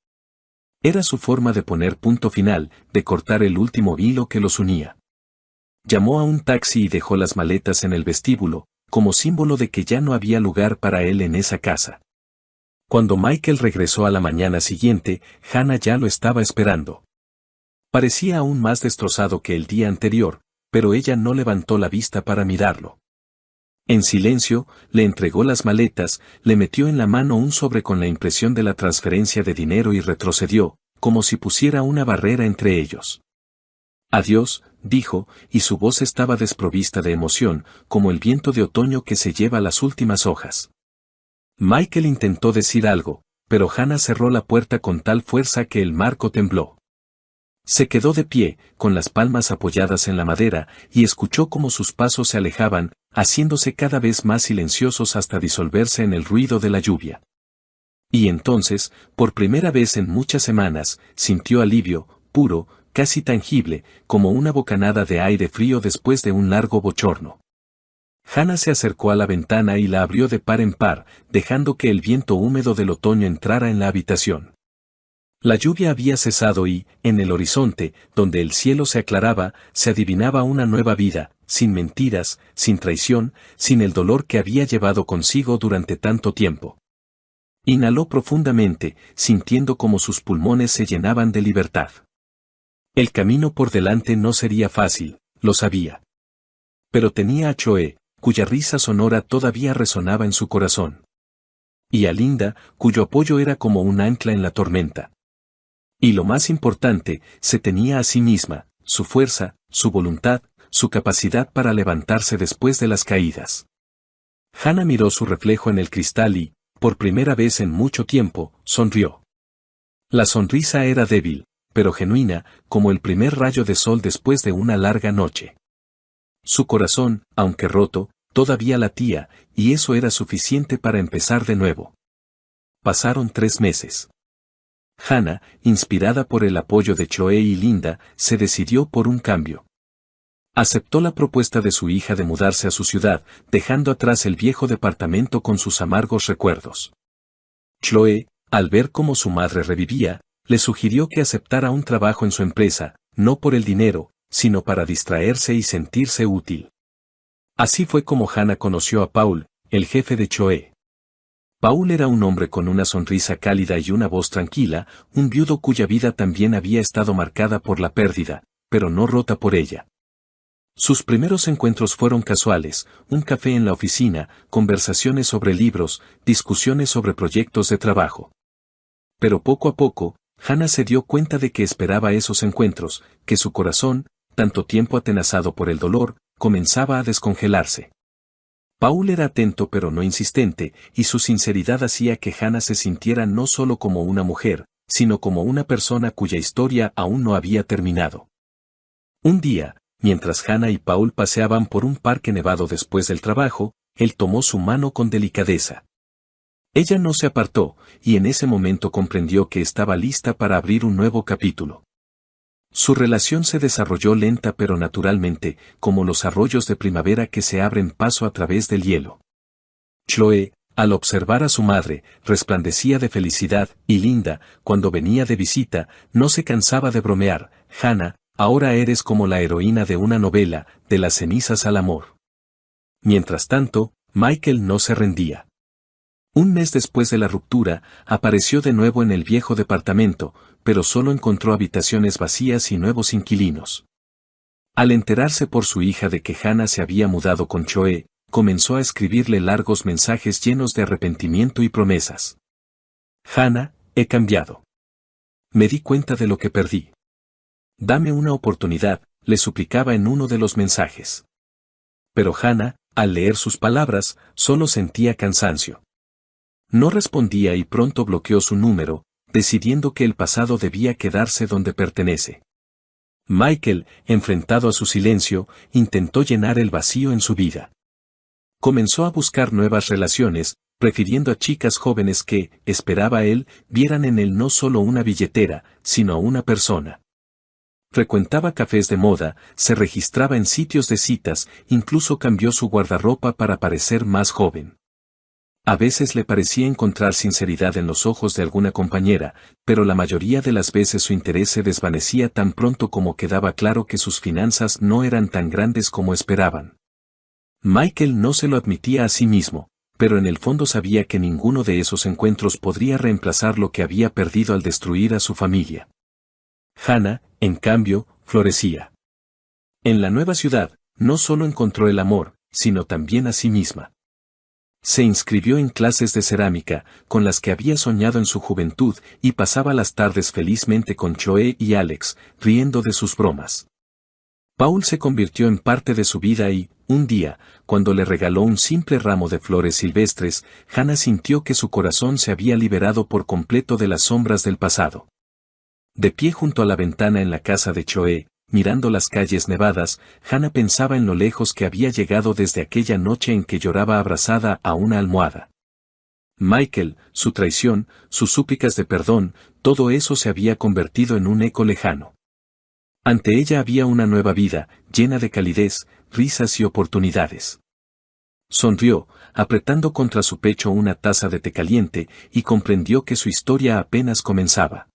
Era su forma de poner punto final, de cortar el último hilo que los unía. Llamó a un taxi y dejó las maletas en el vestíbulo, como símbolo de que ya no había lugar para él en esa casa. Cuando Michael regresó a la mañana siguiente, Hannah ya lo estaba esperando. Parecía aún más destrozado que el día anterior, pero ella no levantó la vista para mirarlo. En silencio, le entregó las maletas, le metió en la mano un sobre con la impresión de la transferencia de dinero y retrocedió, como si pusiera una barrera entre ellos. Adiós, dijo, y su voz estaba desprovista de emoción, como el viento de otoño que se lleva las últimas hojas. Michael intentó decir algo, pero Hannah cerró la puerta con tal fuerza que el marco tembló. Se quedó de pie, con las palmas apoyadas en la madera, y escuchó cómo sus pasos se alejaban, haciéndose cada vez más silenciosos hasta disolverse en el ruido de la lluvia. Y entonces, por primera vez en muchas semanas, sintió alivio, puro, casi tangible, como una bocanada de aire frío después de un largo bochorno. Hannah se acercó a la ventana y la abrió de par en par, dejando que el viento húmedo del otoño entrara en la habitación. La lluvia había cesado y, en el horizonte, donde el cielo se aclaraba, se adivinaba una nueva vida, sin mentiras, sin traición, sin el dolor que había llevado consigo durante tanto tiempo. Inhaló profundamente, sintiendo como sus pulmones se llenaban de libertad. El camino por delante no sería fácil, lo sabía. Pero tenía a Choe, cuya risa sonora todavía resonaba en su corazón. Y a Linda, cuyo apoyo era como un ancla en la tormenta. Y lo más importante, se tenía a sí misma, su fuerza, su voluntad, su capacidad para levantarse después de las caídas. Hannah miró su reflejo en el cristal y, por primera vez en mucho tiempo, sonrió. La sonrisa era débil, pero genuina, como el primer rayo de sol después de una larga noche. Su corazón, aunque roto, todavía latía, y eso era suficiente para empezar de nuevo. Pasaron 3 meses. Hannah, inspirada por el apoyo de Choe y Linda, se decidió por un cambio. Aceptó la propuesta de su hija de mudarse a su ciudad, dejando atrás el viejo departamento con sus amargos recuerdos. Choe, al ver cómo su madre revivía, le sugirió que aceptara un trabajo en su empresa, no por el dinero, sino para distraerse y sentirse útil. Así fue como Hannah conoció a Paul, el jefe de Choe. Paul era un hombre con una sonrisa cálida y una voz tranquila, un viudo cuya vida también había estado marcada por la pérdida, pero no rota por ella. Sus primeros encuentros fueron casuales, un café en la oficina, conversaciones sobre libros, discusiones sobre proyectos de trabajo. Pero poco a poco, Hannah se dio cuenta de que esperaba esos encuentros, que su corazón, tanto tiempo atenazado por el dolor, comenzaba a descongelarse. Paul era atento pero no insistente, y su sinceridad hacía que Hannah se sintiera no solo como una mujer, sino como una persona cuya historia aún no había terminado. Un día, mientras Hannah y Paul paseaban por un parque nevado después del trabajo, él tomó su mano con delicadeza. Ella no se apartó, y en ese momento comprendió que estaba lista para abrir un nuevo capítulo. Su relación se desarrolló lenta pero naturalmente, como los arroyos de primavera que se abren paso a través del hielo. Chloe, al observar a su madre, resplandecía de felicidad, y Linda, cuando venía de visita, no se cansaba de bromear: Hannah, Ahora eres como la heroína de una novela, de las cenizas al amor. Mientras tanto, Michael no se rendía. Un mes después de la ruptura, apareció de nuevo en el viejo departamento, pero solo encontró habitaciones vacías y nuevos inquilinos. Al enterarse por su hija de que Hannah se había mudado con Choe, comenzó a escribirle largos mensajes llenos de arrepentimiento y promesas. Hannah, he cambiado. Me di cuenta de lo que perdí. Dame una oportunidad, le suplicaba en uno de los mensajes. Pero Hannah, al leer sus palabras, solo sentía cansancio. No respondía y pronto bloqueó su número, decidiendo que el pasado debía quedarse donde pertenece. Michael, enfrentado a su silencio, intentó llenar el vacío en su vida. Comenzó a buscar nuevas relaciones, prefiriendo a chicas jóvenes que, esperaba él, vieran en él no solo una billetera, sino a una persona. Frecuentaba cafés de moda, se registraba en sitios de citas, incluso cambió su guardarropa para parecer más joven. A veces le parecía encontrar sinceridad en los ojos de alguna compañera, pero la mayoría de las veces su interés se desvanecía tan pronto como quedaba claro que sus finanzas no eran tan grandes como esperaban. Michael no se lo admitía a sí mismo, pero en el fondo sabía que ninguno de esos encuentros podría reemplazar lo que había perdido al destruir a su familia. Hannah, en cambio, florecía. En la nueva ciudad, no solo encontró el amor, sino también a sí misma. Se inscribió en clases de cerámica, con las que había soñado en su juventud, y pasaba las tardes felizmente con Choe y Alex, riendo de sus bromas. Paul se convirtió en parte de su vida y, un día, cuando le regaló un simple ramo de flores silvestres, Hannah sintió que su corazón se había liberado por completo de las sombras del pasado. De pie junto a la ventana en la casa de Choe, mirando las calles nevadas, Hannah pensaba en lo lejos que había llegado desde aquella noche en que lloraba abrazada a una almohada. Michael, su traición, sus súplicas de perdón, todo eso se había convertido en un eco lejano. Ante ella había una nueva vida, llena de calidez, risas y oportunidades. Sonrió, apretando contra su pecho una taza de té caliente, y comprendió que su historia apenas comenzaba.